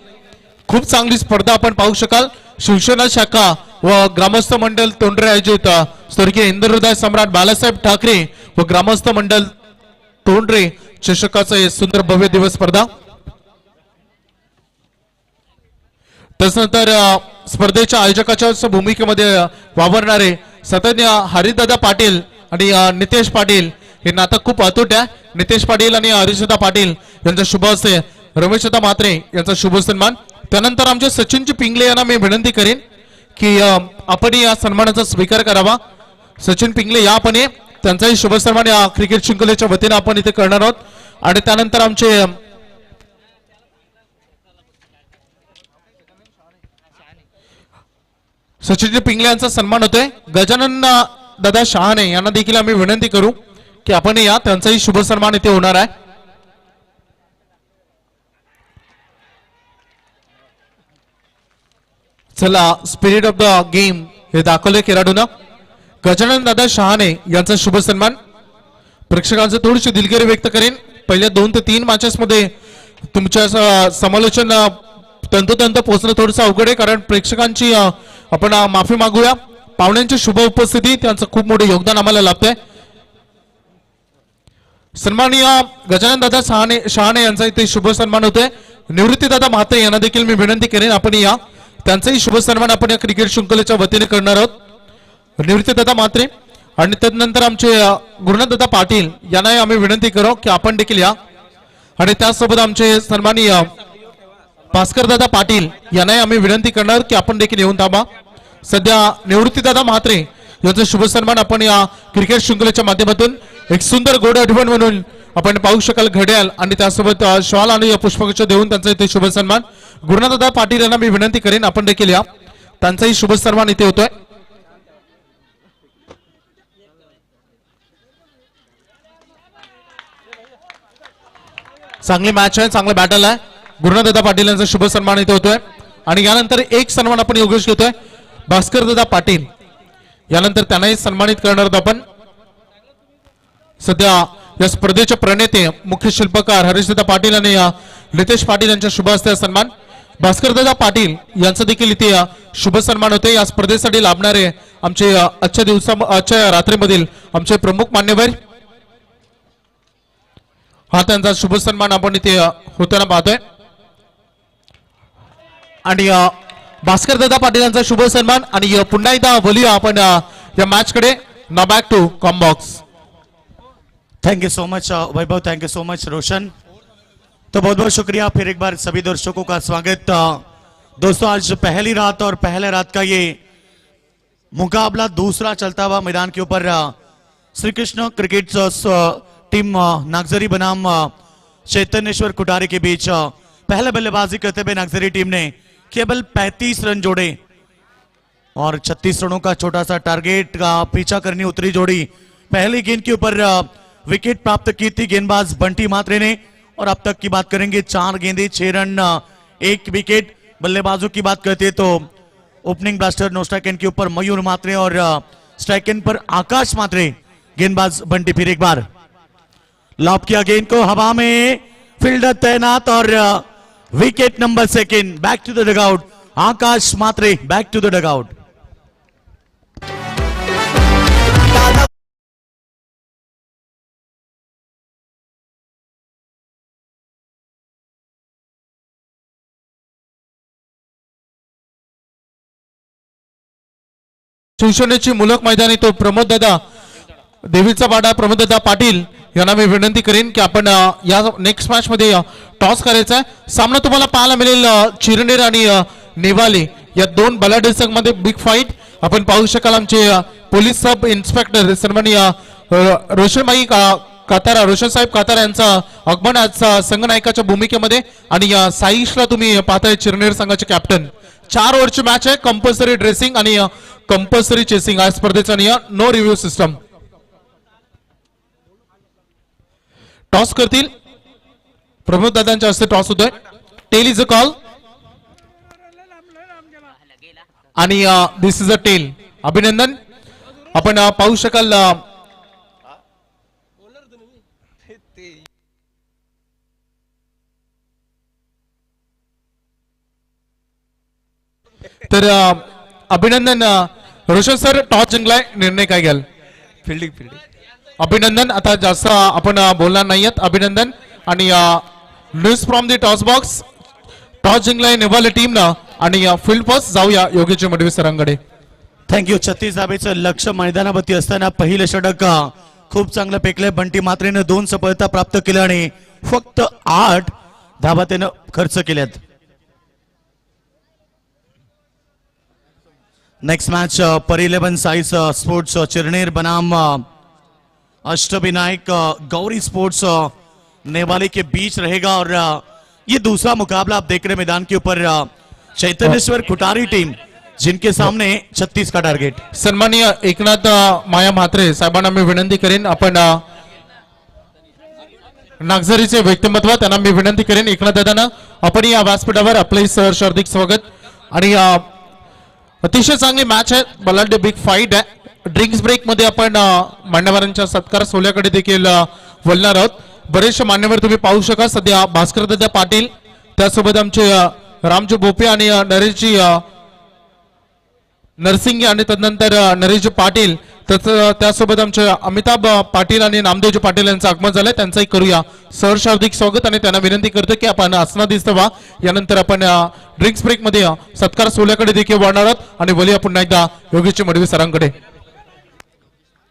खूप चांगली स्पर्धा आपण पाहू शकाल. शिवसेना शाखा व ग्रामस्थ मंडळ तोंडरे आयोजित स्वर्गीय हिंदुहृदय सम्राट बाळासाहेब ठाकरे व ग्रामस्थ मंडळ तोंडरे चषकाचं हे सुंदर भव्य दिवस स्पर्धा. तसनंतर स्पर्धेच्या आयोजकाच्या भूमिकेमध्ये वावरणारे सतत हरिदादा पाटील आणि नितेश पाटील हे नातं खूप अतूट आहे. नितेश पाटील आणि हरीशदा पाटील यांचा शुभ हस्ते रमेशदा म्हात्रे यांचा शुभ सन्मान. त्यानंतर आमचे सचिनजी पिंगले यांना मी विनंती करेन की आपण या सन्मानाचा स्वीकार करावा. सचिन पिंगले या आपण त्यांचाही शुभ सन्मान या क्रिकेट शृंखलेच्या वतीने आपण इथे करणार आहोत. आणि त्यानंतर आमचे सचिनजी पिंगले यांचा सन्मान होतोय. गजानन दादा शहाणे यांना देखील आम्ही विनंती करू की आपण या त्यांचाही शुभ सन्मान इथे होणार आहे. चला स्पिरिट ऑफ द गेम हे दाखवले खेळाडूंना. गजानन दादा शहाणे यांचा शुभ सन्मान. प्रेक्षकांचं थोडीशी दिलगिरी व्यक्त करेन. पहिल्या 2 ते 3 मॅचेस मध्ये तुमच्या समालोचन तंतोतंत पोहोचणं थोडंसं अवघड आहे कारण प्रेक्षकांची आपण माफी मागूया. पाहुण्यांची शुभ उपस्थिती त्यांचं खूप मोठं योगदान आम्हाला लाभतंय. सन्माननीय गजानन दादा शहाणे यांचा इथे शुभ सन्मान होतोय. निवृत्ती दादा म्हात्रे यांना देखील मी विनंती करेन आपण या त्यांचाही शुभ सन्मान आपण या क्रिकेट शृंखलेच्या वतीने करणार आहोत. निवृत्ती दादा म्हात्रे आणि त्यानंतर आमचे गुरुनाथदादा पाटील यांनाही आम्ही विनंती करू की आपण देखील या. आणि त्याचसोबत आमचे सन्माननीय भास्कर दादा पाटील यांनाही आम्ही विनंती करणार की आपण देखील येऊन थांबा. सध्या निवृत्ती दादा म्हात्रे यांचा शुभ सन्मान आपण या क्रिकेट शृंखलेच्या माध्यमातून एक सुंदर गोड आठवण म्हणून आपण पाहू शकाल घड्याळ आणि त्यासोबत शॉल आणि पुष्पगुच्छ देऊन त्यांचा इथे शुभ सन्मान. गुरुनाथदादा पाटील यांना मी विनंती करेन आपण देखील या त्यांचाही शुभ सन्मान इथे होतोय. चांगली मॅच आहे, चांगलं बॅटल आहे. गुरुनाथदादा पाटील यांचा शुभ सन्मान इथे होतोय. आणि यानंतर एक सन्मान आपण योगेश घेतोय भास्कर दादा पाटील. यानंतर त्यांनाही सन्मानित करणार आहोत आपण. सध्या या स्पर्धेचे प्रणेते मुख्य शिल्पकार हरीशदादा पाटील आणि नितेश पाटील यांच्या शुभ हस्ते सन्मान. भास्करदादा पाटील यांचा देखील इथे शुभ सन्मान होते. या स्पर्धेसाठी लाभणारे आमचे आजच्या रात्रीमधील आमचे प्रमुख मान्यवर हा त्यांचा शुभ सन्मान आपण इथे होताना पाहतोय. आणि भास्करदादा पाटील यांचा शुभ सन्मान. आणि पुन्हा एकदा बोलूया आपण या मॅच कडे. Now back to combox. Thank you so much Vaibhav, thank you so much Roshan. तो बहुत बहुत शुक्रिया फिर एक बार सभी दर्शकों का स्वागत दोस्तों आज पहली रात और पहले रात का ये मुकाबला दूसरा चलता हुआ मैदान के ऊपर श्री कृष्ण क्रिकेट टीम नागजरी बनाम चैतन्येश्वर कुटारे के बीच पहले बल्लेबाजी करते हुए नागजरी टीम ने केवल 35 रन जोड़े और 36 रनों का छोटा सा टारगेट का पीछा करनी उतरी जोड़ी पहली गेंद के ऊपर विकेट प्राप्त की थी गेंदबाज बंटी मात्रे ने और अब तक की बात करेंगे 4 गेंदे 6 रन 1 विकेट। बल्लेबाजों की बात करते हैं तो opening blaster no strike end के ऊपर मयूर मात्रे और स्ट्राइक एंड पर आकाश मात्रे। गेंदबाज बंटी फिर एक बार लॉब किया गेंद को हवा में, फील्डर तैनात और wicket number 2 back to the dugout. Akash Mhatre back to the dugout. शिवसेनेची मुलक मैदानी तो प्रमोद दादा देवीचा पाडा प्रमोद दादा पाटील यांना मी विनंती करेन की आपण या नेक्स्ट मॅच मध्ये टॉस करायचा आहे। सामना तुम्हाला पाहायला मिळेल चिरनेर आणि नेवाले या दोन बलाढ्य संघामध्ये बिग फाईट आपण पाहू शकाल। आमचे पोलीस सब इन्स्पेक्टर सन्माननीय रोशनभाई कातारा रोशन साहेब कातारा यांचा आगमन आज संघनायकाच्या भूमिकेमध्ये आणि साईशला तुम्ही पाहताय चिरनेर संघाचे कॅप्टन। 4 ओव्हरची मॅच आहे, कंपल्सरी ड्रेसिंग आणि कंपल्सरी चेसिंग आज स्पर्धेचा नियम, नो रिव्ह्यू सिस्टम। टॉस करतील प्रमोद दादांच्या हस्ते टॉस होतोय। टेल इज अ कॉल आणि दिस इज अ टेल। अभिनंदन आपण पाहू शकाल तर अभिनंदन रोशन सर टॉस जिंकलाय, निर्णय काय घ्याल? फिल्डिंग अभिनंदन। आता जास्त आपण बोलणार नाहीयेत। अभिनंदन आणि news from the toss box toss जिंकलाय नेवाले टीम ना आणि फील्ड फर्स्ट जाऊया योगेश मडवी सरांकडे। थँक्यू। 36 धाबेचं लक्ष मैदानावरती असताना पहिलं षटक खूप चांगलं पेकलंय। बंटी मात्रेनं 2 सफलता प्राप्त केल्या आणि फक्त 8 धाबा त्यानं खर्च केल्यात। नेक्स्ट मैच पर 11 साइज स्पोर्ट्स चिरनेर बनाम अष्टविनायक गौरी स्पोर्ट्स नेवाले के बीच रहेगा और ये दूसरा मुकाबला आप देख रहे हैं मैदान के ऊपर चैतन्येश्वर कुटारी टीम जिनके सामने 36 का टारगेट। सन्माननीय एकनाथ माया म्हात्रे साहेबांना मी विनंती करेन आपण नागझरीचे व्यक्तिमत्व त्यांना मी विनंती करेन एकनाथ दादांना आपण या व्यासपीठावर आपले सहर्ष हार्दिक स्वागत। आणि अतिशय चांगली मॅच आहे, बलाढ्य बिग फाईट आहे। ड्रिंक्स ब्रेक मध्ये आपण मान्यवरांच्या सत्कार सोहळ्याकडे देखील वळणार आहोत। बरेचसे मान्यवर तुम्ही पाहू शकाल सध्या भास्कर दादा पाटील, त्यासोबत आमचे रामजी बोपे आणि नरेशजी नरसिंगे आणि तदनंतर नरेशजी पाटील, त्यासोबत आमचे अमिताभ पाटील आणि नामदेवजी पाटील यांचं आगमन झालंय, त्यांचंही करूया सहर्ष हार्दिक स्वागत। आणि त्यांना विनंती करतो की आपण आसनाधीस्थ व्हा। यानंतर आपण ड्रिंक्स ब्रेक मध्ये सत्कार सोहळ्याकडे देखील वळणार आहोत आणि बोलूया पुन्हा एकदा योगेश मडवी सरांकडे।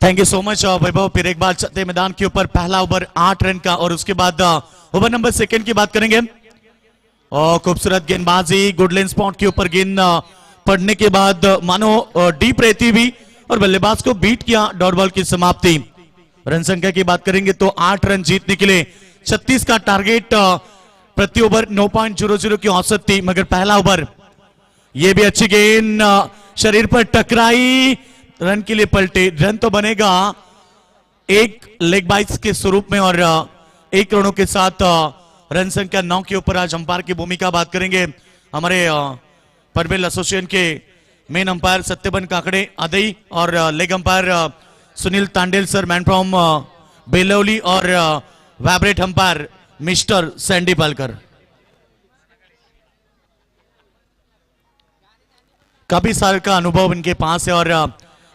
Thank you so much Vaibhav. फिर एक बार चलते मैदान के ऊपर पहला ओवर 8 रन का और उसके बाद ओवर नंबर 2 की बात करेंगे। और खूबसूरत गेंदबाजी, गुड लेन स्पॉट के ऊपर गेंद पड़ने के बाद मानो डीप रहती हुई और बल्लेबाज को बीट किया, डॉट बॉल की समाप्ति। रन संख्या की बात करेंगे तो 8 रन जीतने के लिए 36 का टारगेट, प्रति ओवर 9.00 की औसत थी, मगर पहला ओवर ये भी अच्छी गेंद शरीर पर टकराई, रन के लिए पलटे। रन तो बनेगा एक लेग बाइट्स के स्वरूप में और 1 रनों के साथ रन संख्या 9 के ऊपर आज अंपायर की भूमिका बात करेंगे हमारे पनवेल एसोसिएशन के मेन अंपायर सत्यबन काकड़े अदई और leg umpire Sunil Tandel sir, man from Belauli और वैब्रेट अंपायर मिस्टर सैंडी पालकर। काफी साल का अनुभव इनके पास है और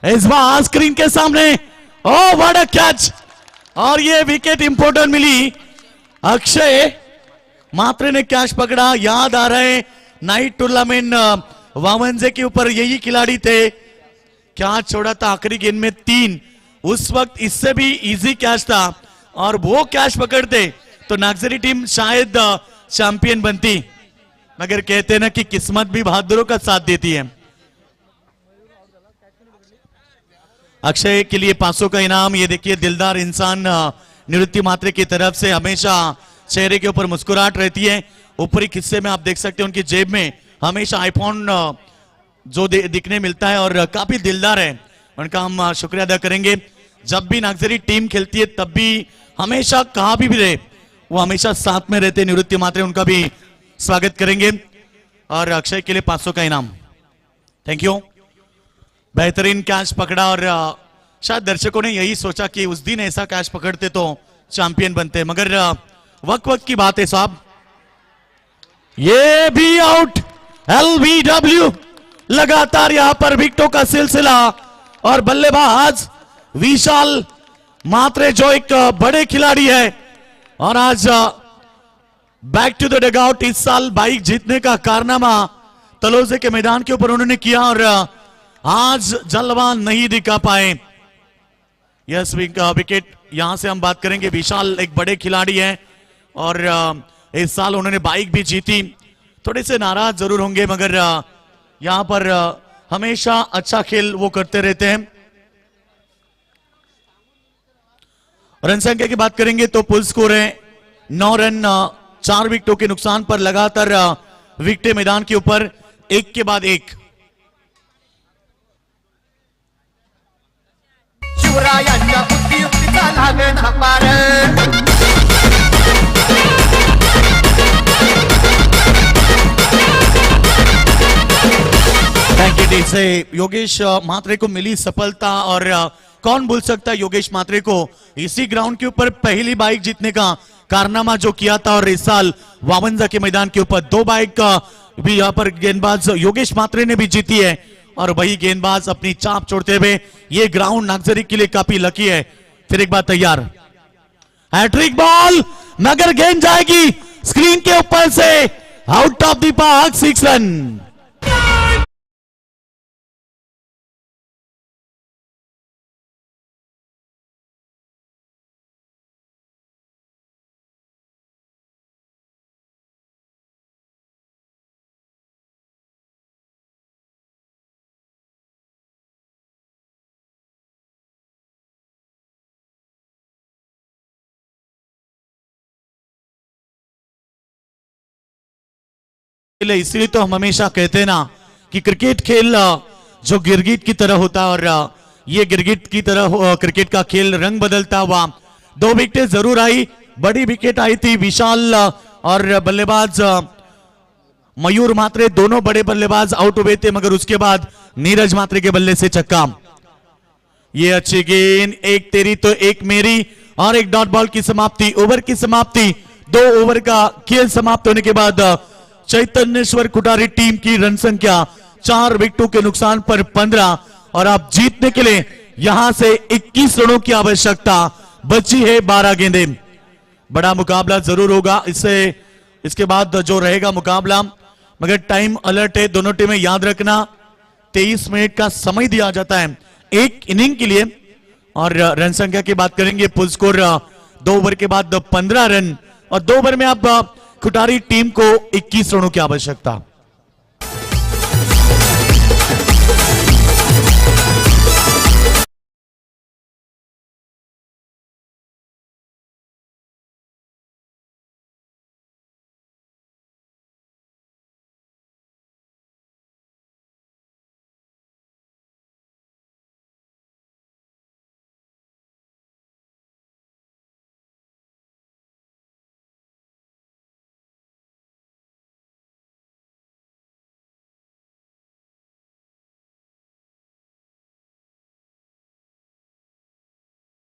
इस बार स्क्रीन के सामने ओ व्हाट अ कैच, और ये विकेट इंपॉर्टेंट मिली। अक्षय मात्रे ने कैच पकड़ा। याद आ रहे नाइट टूर्नामेंट वामनजे के ऊपर यही खिलाड़ी थे, क्या छोड़ा था आखिरी गेंद में 3। उस वक्त इससे भी इजी कैच था और वो कैच पकड़ते तो नागजरी टीम शायद चैंपियन बनती। मगर कहते हैं ना कि किस्मत भी बहादुरों का साथ देती है। अक्षय के लिए 500 का इनाम। ये देखिए दिलदार इंसान निवृत्ति मात्रे की तरफ से हमेशा चेहरे के ऊपर मुस्कुराहट रहती है। ऊपरी हिस्से में आप देख सकते हैं उनकी जेब में हमेशा आईफोन जो दिखने मिलता है और काफी दिलदार है। उनका हम शुक्रिया अदा करेंगे। जब भी नागजरी टीम खेलती है तब भी हमेशा कहाँ भी रहे वो हमेशा साथ में रहते निवृत्ति मात्रे, उनका भी स्वागत करेंगे। और अक्षय के लिए 500 का इनाम। Thank you. बेहतरीन कैच पकड़ा और शायद दर्शकों ने यही सोचा कि उस दिन ऐसा कैच पकड़ते तो चैंपियन बनते, मगर वक्त की बात है साहब। ये भी आउट। एलबीडब्ल्यू लगातार यहां पर विकेटों का सिलसिला और बल्लेबाज विशाल मात्रे जो एक बड़े खिलाड़ी है और आज बैक टू द डगआउट। इस साल बाइक जीतने का कारनामा तलोजे के मैदान के ऊपर उन्होंने किया और आज जलवा नहीं दिखा पाए। यस विकेट यहां से हम बात करेंगे। विशाल एक बड़े खिलाड़ी हैं और इस साल उन्होंने बाइक भी जीती। थोड़े से नाराज जरूर होंगे मगर यहां पर हमेशा अच्छा खेल वो करते रहते हैं। रन संख्या की बात करेंगे तो पुल स्कोर है 9 रन। 4 विकेटों के नुकसान पर लगातार विकेटें मैदान के ऊपर एक के बाद एक। शिवरायांच्या बुद्धियुक्तीचा लागण हा पार थैंक यू डी से योगेश मात्रे को मिली सफलता। और कौन भूल सकता है योगेश मात्रे को इसी ग्राउंड के ऊपर पहली बाइक जीतने का कारनामा जो किया था। और इस साल 52 के मैदान के ऊपर 2 बाइक भी यहां पर गेंदबाज योगेश मात्रे ने भी जीती है और वही गेंदबाज अपनी चाप छोड़ते हुए ये ग्राउंड नागजरी के लिए काफी लकी है। फिर एक बार तैयार, हैट्रिक बॉल मगर गेंद जाएगी स्क्रीन के ऊपर से out of the park. 6 run. इसलिए तो हम हमेशा कहते हैं ना कि क्रिकेट खेल जो गिरगिट की तरह होता है और ये गिरगिट की तरह क्रिकेट का खेल रंग बदलता हुआ। 2 विकेटें जरूर आई, बड़ी विकेट आई थी विशाल और बल्लेबाज मयूर मात्रे, दोनों बड़े बल्लेबाज आउट हुए थे मगर उसके बाद नीरज मात्रे के बल्ले से छक्का। ये अच्छी गेंद, एक तेरी तो एक मेरी और एक डॉट बॉल की समाप्ति। ओवर की समाप्ति, 2 ओवर का खेल समाप्त होने के बाद चैतन्येश्वर कुटारी टीम की रन संख्या 4 विकेटों के नुकसान पर 15 और आप जीतने के लिए यहां से 21 रनों की आवश्यकता बची है। 12 गेंदें। बड़ा मुकाबला जरूर होगा इसके बाद जो रहेगा मुकाबला, मगर टाइम अलर्ट है दोनों टीमें। याद रखना 23 मिनट का समय दिया जाता है एक इनिंग के लिए। और रन संख्या की बात करेंगे, पुल स्कोर 2 ओवर के बाद 15 रन और 2 ओवर में आप कुटारी टीम को 21 रनों की आवश्यकता।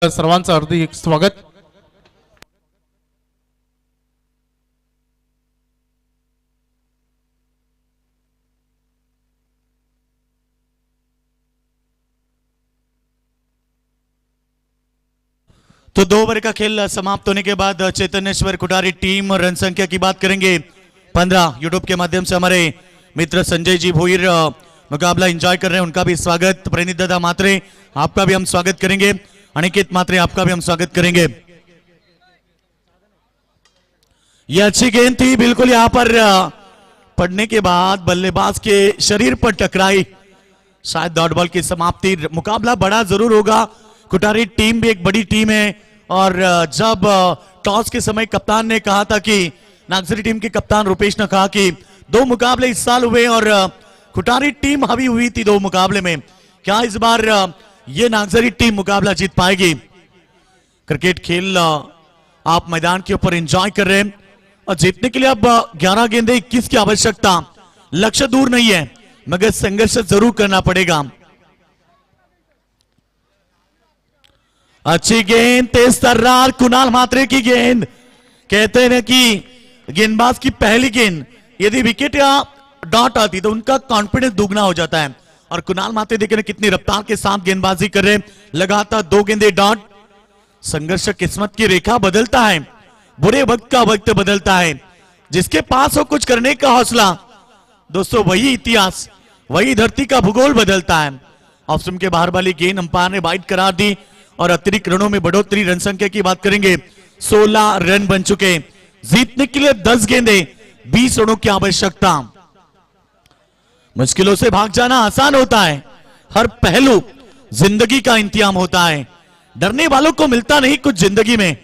सर्वांचं हार्दिक स्वागत। तो 2 ओवर का खेल समाप्त होने के बाद चैतन्येश्वर कुटारी टीम रन संख्या की बात करेंगे 15। यूट्यूब के माध्यम से हमारे मित्र संजय जी भोईर मुकाबला एंजॉय कर रहे हैं, उनका भी स्वागत। प्रणीत दादा मात्रे आपका भी हम स्वागत करेंगे। अनिकेत मात्रे आपका भी हम स्वागत करेंगे। यह अच्छी गेंद थी, बिल्कुल यहां पर पड़ने के बाद बल्लेबाज के शरीर पर टकराई, शायद डॉट बॉल की समाप्ति। मुकाबला बड़ा जरूर होगा, कुटारी टीम भी एक बड़ी टीम है और जब टॉस के समय कप्तान ने कहा था कि नागजरी टीम के कप्तान रुपेश ने कहा कि 2 मुकाबले इस साल हुए और कुटारी टीम हावी हुई थी 2 मुकाबले में, क्या इस बार ये नागजरी टीम मुकाबला जीत पाएगी? क्रिकेट खेल आप मैदान के ऊपर एंजॉय कर रहे हैं और जीतने के लिए अब 11 गेंदे 21 की आवश्यकता। लक्ष्य दूर नहीं है मगर संघर्ष जरूर करना पड़ेगा। अच्छी गेंद, तेज तर्रार, कुणाल मात्रे की गेंद। कहते हैं कि गेंदबाज की पहली गेंद यदि विकेट या डॉट आती तो उनका कॉन्फिडेंस दुगना हो जाता है और कुणाल मात्रे देखें कितनी रफ्तार के साथ गेंदबाजी कर रहे हैं। लगातार 2 गेंदे डॉट। संघर्ष किस्मत की रेखा बदलता है, बुरे वक्त का वक्त बदलता है। जिसके पास हो कुछ करने का हौसला, दोस्तों वही इतिहास, वही धरती का भूगोल बदलता है। ऑफ स्टंप के बाहर वाली गेंद अंपायर ने वाइड करार दी और अतिरिक्त रनों में बढ़ोतरी। रन संख्या की बात करेंगे, 16 रन बन चुके। जीतने के लिए 10 गेंदे 20 रनों की आवश्यकता। मुश्किलों से भाग जाना आसान होता है, हर पहलू जिंदगी का इंतजाम होता है। डरने वालों को मिलता नहीं कुछ जिंदगी में,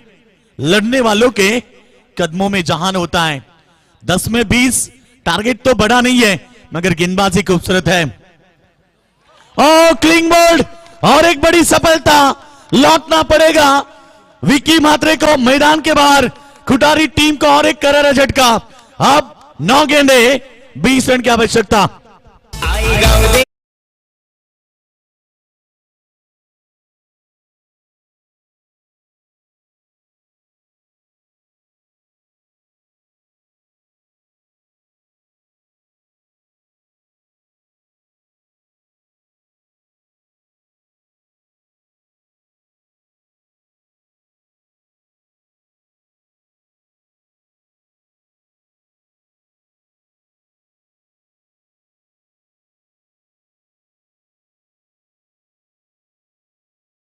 लड़ने वालों के कदमों में जहान होता है। 10 में 20 टारगेट तो बड़ा नहीं है मगर गेंदबाजी खूबसूरत है। ओ क्लिंग बोल्ड और एक बड़ी सफलता। लौटना पड़ेगा विकी मात्रे को मैदान के बाहर। कुटारी टीम को और एक करारा झटका। अब 9 गेंदे 20 रन की आवश्यकता।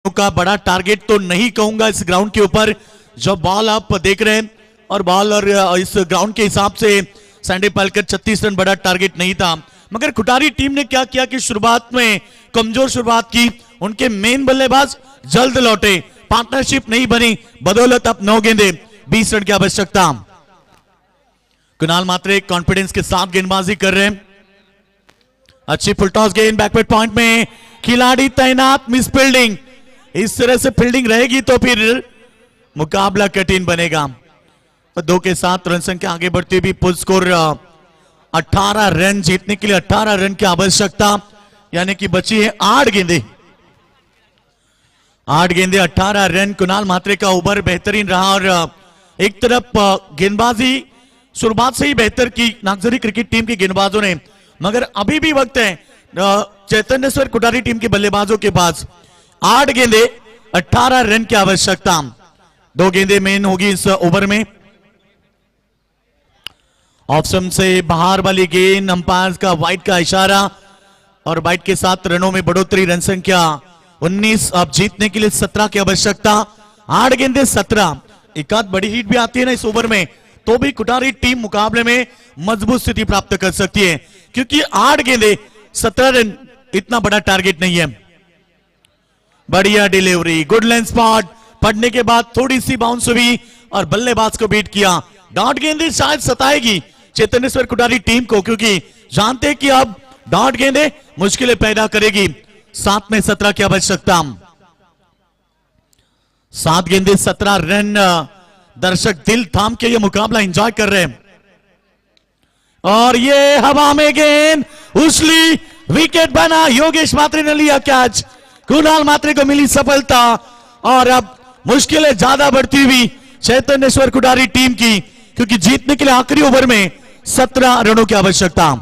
का बड़ा टारगेट तो नहीं कहूंगा इस ग्राउंड के ऊपर। जो बॉल आप देख रहे हैं और बॉल और इस ग्राउंड के हिसाब से सैंडी पालकर 36 रन बड़ा टारगेट नहीं था। मगर कुटारी टीम ने क्या किया कि शुरुआत में कमजोर शुरुआत की। उनके मेन बल्लेबाज जल्द लौटे, पार्टनरशिप नहीं बनी, बदौलत अब 9 गेंदे 20 रन की आवश्यकता। कुणाल मात्रे कॉन्फिडेंस के साथ गेंदबाजी कर रहे हैं। अच्छी फुल टॉस गेंद, बैकवर्ड पॉइंट में खिलाड़ी तैनात, मिस फील्डिंग। इस तरह से फील्डिंग रहेगी तो फिर मुकाबला कठिन बनेगा। 2 के साथ रन संख्या आगे बढ़ती हुई पुल स्कोर 18 रन। जीतने के लिए 18 रन की आवश्यकता, यानी कि बची है 8 गेंदे। 8 गेंदे 18 रन। कुणाल मात्रे का ओवर बेहतरीन रहा और एक तरफ गेंदबाजी शुरुआत से ही बेहतर की नागजरी क्रिकेट टीम के गेंदबाजों ने, मगर अभी भी वक्त है चैतन्येश्वर कुटारी टीम के बल्लेबाजों के पास। 8 गेंदे 18 रन की आवश्यकता। 2 गेंदे मेन होगी इस ओवर में। ऑप्शन से बाहर वाली गेंद, अंपायर का वाइड का इशारा और वाइड के साथ रनों में बढ़ोतरी। रन संख्या 19। अब जीतने के लिए 17 की आवश्यकता। 8 गेंदे 17। एक आध बड़ी हिट भी आती है ना इस ओवर में तो भी कुटारी टीम मुकाबले में मजबूत स्थिति प्राप्त कर सकती है, क्योंकि 8 गेंदे 17 रन इतना बड़ा टारगेट नहीं है। बढ़िया डिलीवरी, गुड लेंथ स्पॉट। पड़ने के बाद थोड़ी सी बाउंस हुई और बल्लेबाज को बीट किया। डॉट गेंदे शायद सताएगी चैतन्येश्वर कुटारी टीम को, क्योंकि जानते हैं कि अब डॉट गेंदे मुश्किलें पैदा करेगी। 7 में 17 की आवश्यकता। 7 गेंदे 17 रन। दर्शक दिल थाम के ये मुकाबला एंजॉय कर रहे हैं। और ये हवा में गेंद उछली, विकेट बना। योगेश मात्रे ने लिया कैच। कुणाल मात्रे को मिली सफलता और अब मुश्किलें ज्यादा बढ़ती हुई चैतन्येश्वर कुटारी टीम की, क्योंकि जीतने के लिए आखिरी ओवर में 17 रनों की आवश्यकता।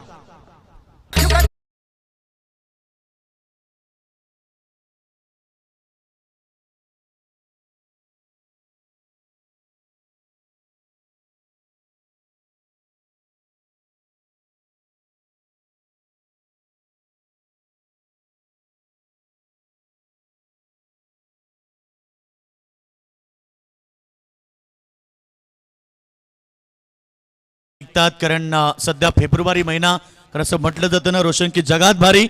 निघतात, कारण सध्या फेब्रुवारी महिना, तर असं म्हटलं जातं ना रोशन की जगात भारी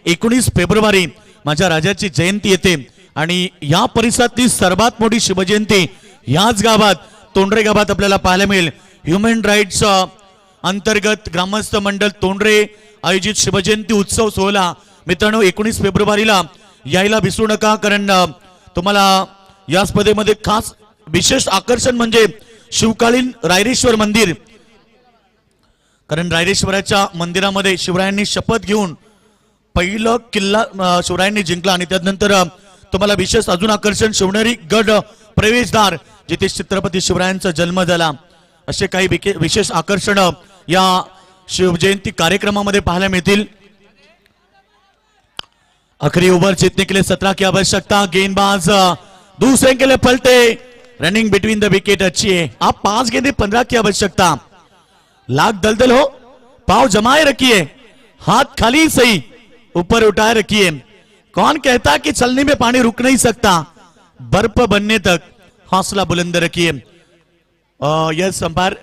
19 फेब्रुवारी माझ्या राजाची जयंती येते आणि या परिसरातली सर्वात मोठी शिवजयंती याच गावात तोंडरे गावात आपल्याला पाहायला मिळेल. ह्युमन राईट्स अंतर्गत ग्रामस्थ मंडळ तोंडरे आयोजित शिवजयंती उत्सव सोहळा मित्रांनो 19 फेब्रुवारीला यायला विसरू नका, कारण तुम्हाला या स्पर्धेमध्ये खास विशेष आकर्षण म्हणजे शिवकालीन रायरेश्वर मंदिर, कारण रायरेश्वराच्या मंदिरामध्ये शिवरायांनी शपथ घेऊन पहिलं किल्ला शिवरायांनी जिंकला आणि त्यानंतर तुम्हाला विशेष अजून आकर्षण शिवनेरी गड प्रवेशद्वार जिथे छत्रपती शिवरायांचा जन्म झाला, असे काही विशेष आकर्षण या शिवजयंती कार्यक्रमामध्ये पाहायला मिळतील. आखिरी ओवर जीतने के लिए 17 की आवश्यकता. गेंदबाज दूसरे के लिए पलटे, रनिंग बिटवीन द विकेट अच्छी है. आप 5 गेंदे 15 की आवश्यकता. लाख दलदल हो, पाव जमाए रखिए, हाथ खाली सही ऊपर उठाए रखिए. कौन कहता कि चलने में पानी रुक नहीं सकता, बर्फ बनने तक हौसला बुलंद रखिए. यस अंपायर,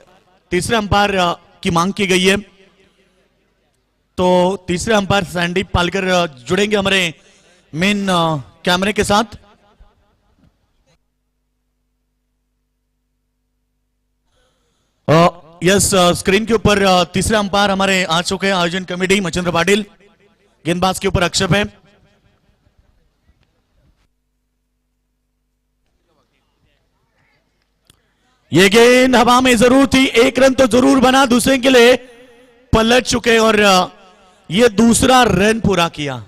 तीसरे अंपायर की मांग की गई है, तो तीसरे अंपायर सैंडी पालकर जुड़ेंगे हमारे मेन कैमरे के साथ. यस स्क्रीन के ऊपर तीसरे अंपायर हमारे आ चुके हैं आयोजन कमेटी मचंद्र पाटिल. गेंदबाज के ऊपर अक्षप है. ये गेंद हवा में जरूर थी, एक रन तो जरूर बना, दूसरे के लिए पलट चुके और ये दूसरा रन पूरा किया.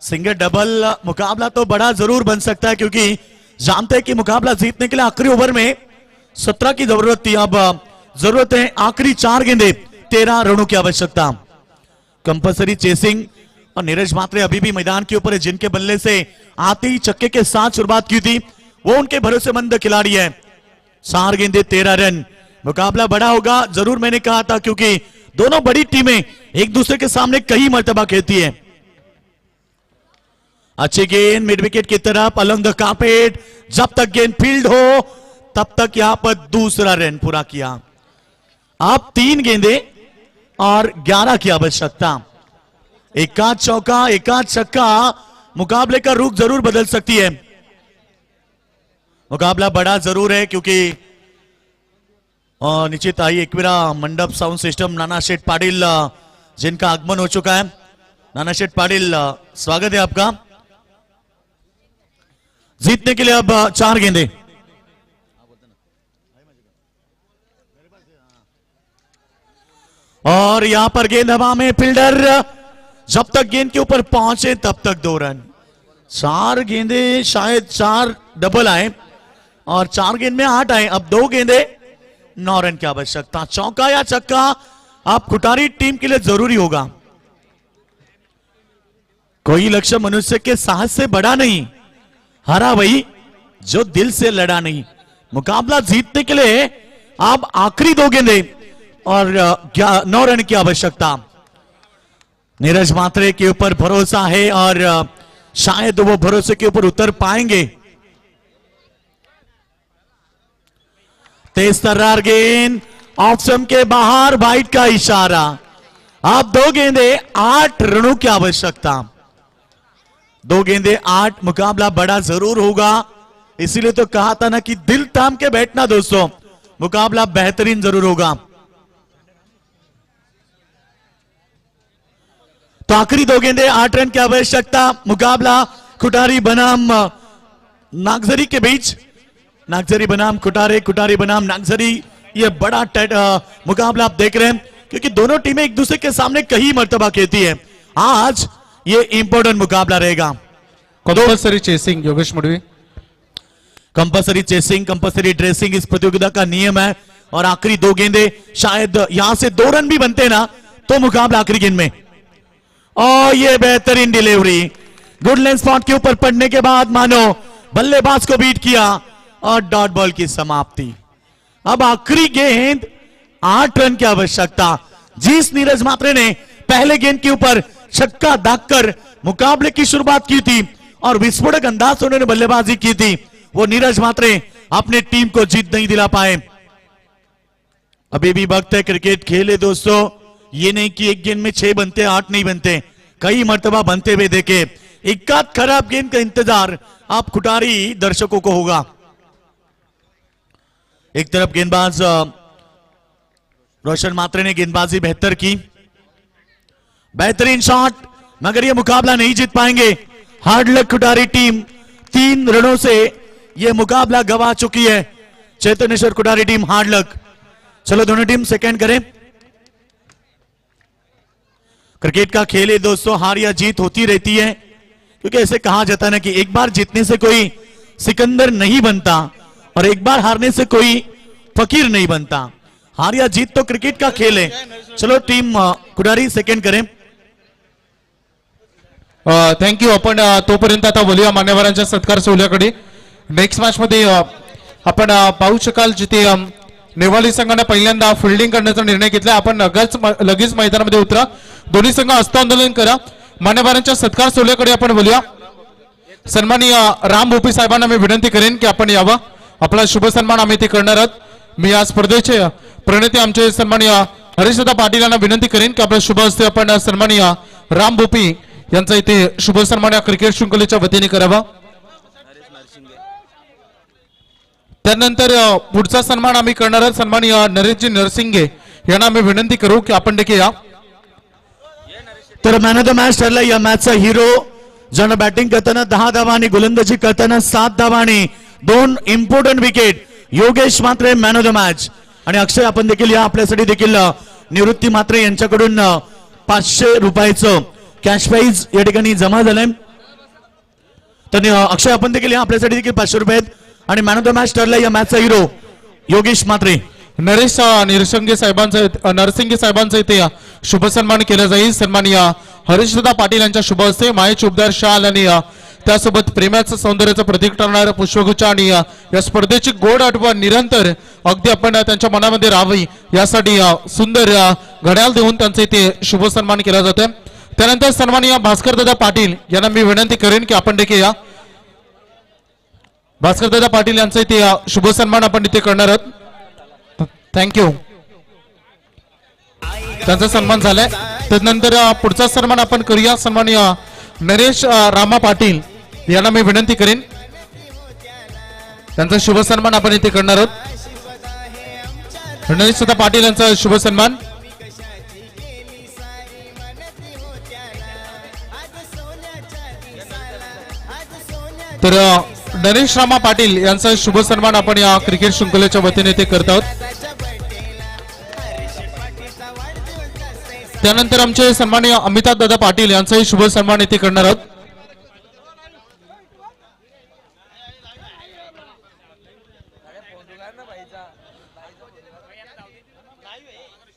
सिंगल डबल मुकाबला तो बड़ा जरूर बन सकता है, क्योंकि जानते हैं कि मुकाबला जीतने के लिए आखिरी ओवर में 17 की जरूरत थी. अब जरूरत है आखिरी 4 गेंदे 13 रनों की आवश्यकता. कंपल्सरी चेसिंग और नीरज मात्रे अभी भी मैदान के ऊपर है, जिनके बल्ले से आते ही छक्के के साथ शुरुआत की थी, वो उनके भरोसेमंद खिलाड़ी है. 4 गेंदे 13 रन. मुकाबला बड़ा होगा जरूर, मैंने कहा था, क्योंकि दोनों बड़ी टीमें एक दूसरे के सामने कई मर्तबा खेलती है. अच्छी गेंद मिड विकेट की तरफ अलॉन्ग द कार्पेट. जब तक गेंद फील्ड हो तब तक यहां पर दूसरा रन पूरा किया. आप 3 गेंदे और 11 की आवश्यकता. एकाध चौका एकाध छक्का मुकाबले का रुख जरूर बदल सकती है. मुकाबला बड़ा जरूर है, क्योंकि निश्चित आई एकविरा मंडप साउंड सिस्टम नाना शेठ पाटिल जिनका आगमन हो चुका है. नाना शेठ पाटिल स्वागत है आपका. जीतने के लिए अब 4 गेंदे. और यहां पर गेंद हवा में, फील्डर जब तक गेंद के ऊपर पहुंचे तब तक 2 रन. 4 गेंदे शायद 4 डबल आए और 4 गेंद में 8 आए. अब 2 गेंदे 9 रन की आवश्यकता. चौका या छक्का आप कुटारी टीम के लिए जरूरी होगा. कोई लक्ष्य मनुष्य के साहस से बड़ा नहीं, हारा वही जो दिल से लड़ा नहीं. मुकाबला जीतने के लिए आप आखिरी 2 गेंदे और 9 रन की आवश्यकता. नीरज मात्रे के ऊपर भरोसा है और शायद वो भरोसे के ऊपर उतर पाएंगे. तेज तर्रार गेंद ऑफ स्टंप के बाहर, वाइड का इशारा. आप 2 गेंदे 8 रनों की आवश्यकता. 2 गेंदे 8. मुकाबला बड़ा जरूर होगा, इसीलिए तो कहा था ना कि दिल थाम के बैठना दोस्तों, मुकाबला बेहतरीन जरूर होगा. तो आखिरी 2 गेंदे 8 रन की आवश्यकता. मुकाबला कुटारी बनाम नागजरी के बीच. नागजरी बनाम कुटारे, कुटारी बनाम नागजरी. ये बड़ा मुकाबला आप देख रहे हैं, क्योंकि दोनों टीमें एक दूसरे के सामने कई मर्तबा खेलती है. आज ये इंपॉर्टेंट मुकाबला रहेगा. Compulsory chasing Yogesh Mudvi. Compulsory chasing, compulsory dressing इस प्रतियोगिता का नियम है. और आखिरी 2 गेंदे, शायद यहां से 2 रन भी बनते ना तो मुकाबला आखिरी गेंद में. और ये बेहतरीन डिलीवरी गुड लेंथ स्पॉट के ऊपर पड़ने के बाद मानो बल्लेबाज को बीट किया और डॉट बॉल की समाप्ति. अब आखिरी गेंद 8 रन की आवश्यकता. जिस नीरज मात्रे ने पहले गेंद के ऊपर छक्का दागकर मुकाबले की शुरुआत की थी और विस्फोटक अंदाज से उन्होंने बल्लेबाजी की थी, वो नीरज मात्रे अपनी टीम को जीत नहीं दिला पाए. अभी भी वक्त है, क्रिकेट खेल है दोस्तों। ये नहीं कि एक गेंद में 6 बनते 8 नहीं बनते, कई मर्तबा बनते हुए देखे। एकाध खराब गेंद का इंतजार आप खुटारी दर्शकों को होगा। एक तरफ गेंदबाज रोशन मात्रे ने गेंदबाजी बेहतर की, बेहतरीन शॉट, मगर ये मुकाबला नहीं जीत पाएंगे। हार्ड लक खुटारी टीम 3 रनों से ये मुकाबला गवा चुकी है। चैतन्येश्वर खुटारी टीम हार्ड लक। चलो दोनों टीम सेकंड करें। क्रिकेट का खेल है दोस्तों, हार या जीत होती रहती है, क्योंकि ऐसे कहा जाता है ना कि एक बार जीतने से कोई सिकंदर नहीं बनता और एक बार हारने से कोई फकीर नहीं बनता। हार या जीत तो क्रिकेट का खेल है। चलो टीम खुटारी सेकंड करें। थँक्यू. आपण तोपर्यंत आता बोलूया मान्यवरांच्या सत्कार सोहळ्याकडे. नेक्स्ट मॅच मध्ये आपण पाहू शकाल जिथे नेवाली संघाने पहिल्यांदा फिल्डिंग करण्याचा निर्णय घेतला. आपण लगेच मैदानामध्ये उतरा, दोन्ही संघ हस्तांदोलन करा. मान्यवरांच्या सत्कार सोहळ्याकडे आपण बोलूया. सन्माननीय राम भोपी साहेबांना मी विनंती करेन की आपण यावं. आपला शुभ सन्मान आम्ही ते करणार आहोत. मी आज स्पर्धेचे प्रणेते आमचे सन्माननीय हरीशदादा पाटील यांना विनंती करेन की आपल्या शुभ हस्ते आपण सन्माननीय राम भोपी यांचा इथे शुभ सन्मान या क्रिकेट शृंखलेच्या वतीने करावा. त्यानंतर पुढचा सन्मान आम्ही करणार आहोत सन्माननीय नरेशजी नरसिंगे यांना आम्ही विनंती करू की आपण देखील या. तर मॅन ऑफ द मॅच ठरला या मॅचचा हिरो, ज्यानं बॅटिंग करताना 10 धावा आणि गोलंदाजी करताना 7 धावा आणि 2 important wicket, Yogesh Mhatre man of the match. आणि अक्षय आपण देखील या, आपल्यासाठी देखील निवृत्ती मात्रे यांच्याकडून 500 रुपयाचं कॅश प्राइज या ठिकाणी जमा झालंय. तर अक्षय आपण देखील या, आपल्यासाठी देखील 500 रुपये आहेत. आणि मॅन ऑफ द मॅच ठरला या मॅचचा हिरो योगेश मात्रे. नरेश नरसिंगे साहेबांचा इथे शुभ सन्मान केला जाईल. सन्माननीय हरीशदादा पाटील यांच्या शुभ हस्ते मायेच उबदार शाल आणि त्यासोबत प्रेमाचं सौंदर्याचं प्रतीक ठरणारं पुष्पगुच्छ आणि या स्पर्धेची गोड आठवण निरंतर अगदी आपण त्यांच्या मनामध्ये राहावी यासाठी सुंदर घड्याळ देऊन त्यांचा इथे शुभ सन्मान केला जातोय. त्यानंतर सन्माननीय भास्करदादा पाटील यांना मी विनंती करेन की आपण देखील या. भास्करदादा पाटील यांचा इथे शुभ सन्मान आपण इथे करणार आहोत. थँक्यू. त्यांचा सन्मान झालाय. त्यानंतर पुढचा सन्मान आपण करूया सन्माननीय नरेश रामा पाटील यांना मी विनंती करेन, त्यांचा शुभ सन्मान आपण इथे करणार आहोत. नरेश पाटील यांचा शुभ सन्मान. तर नरेश रामा पाटील यांचा शुभ सन्मान आपण या क्रिकेट शृंखलेच्या वतीने ते करत आहोत. त्यानंतर आमचे सन्माननीय अमिताभ दादा पाटील यांचाही शुभ सन्मान इथे करणार आहोत.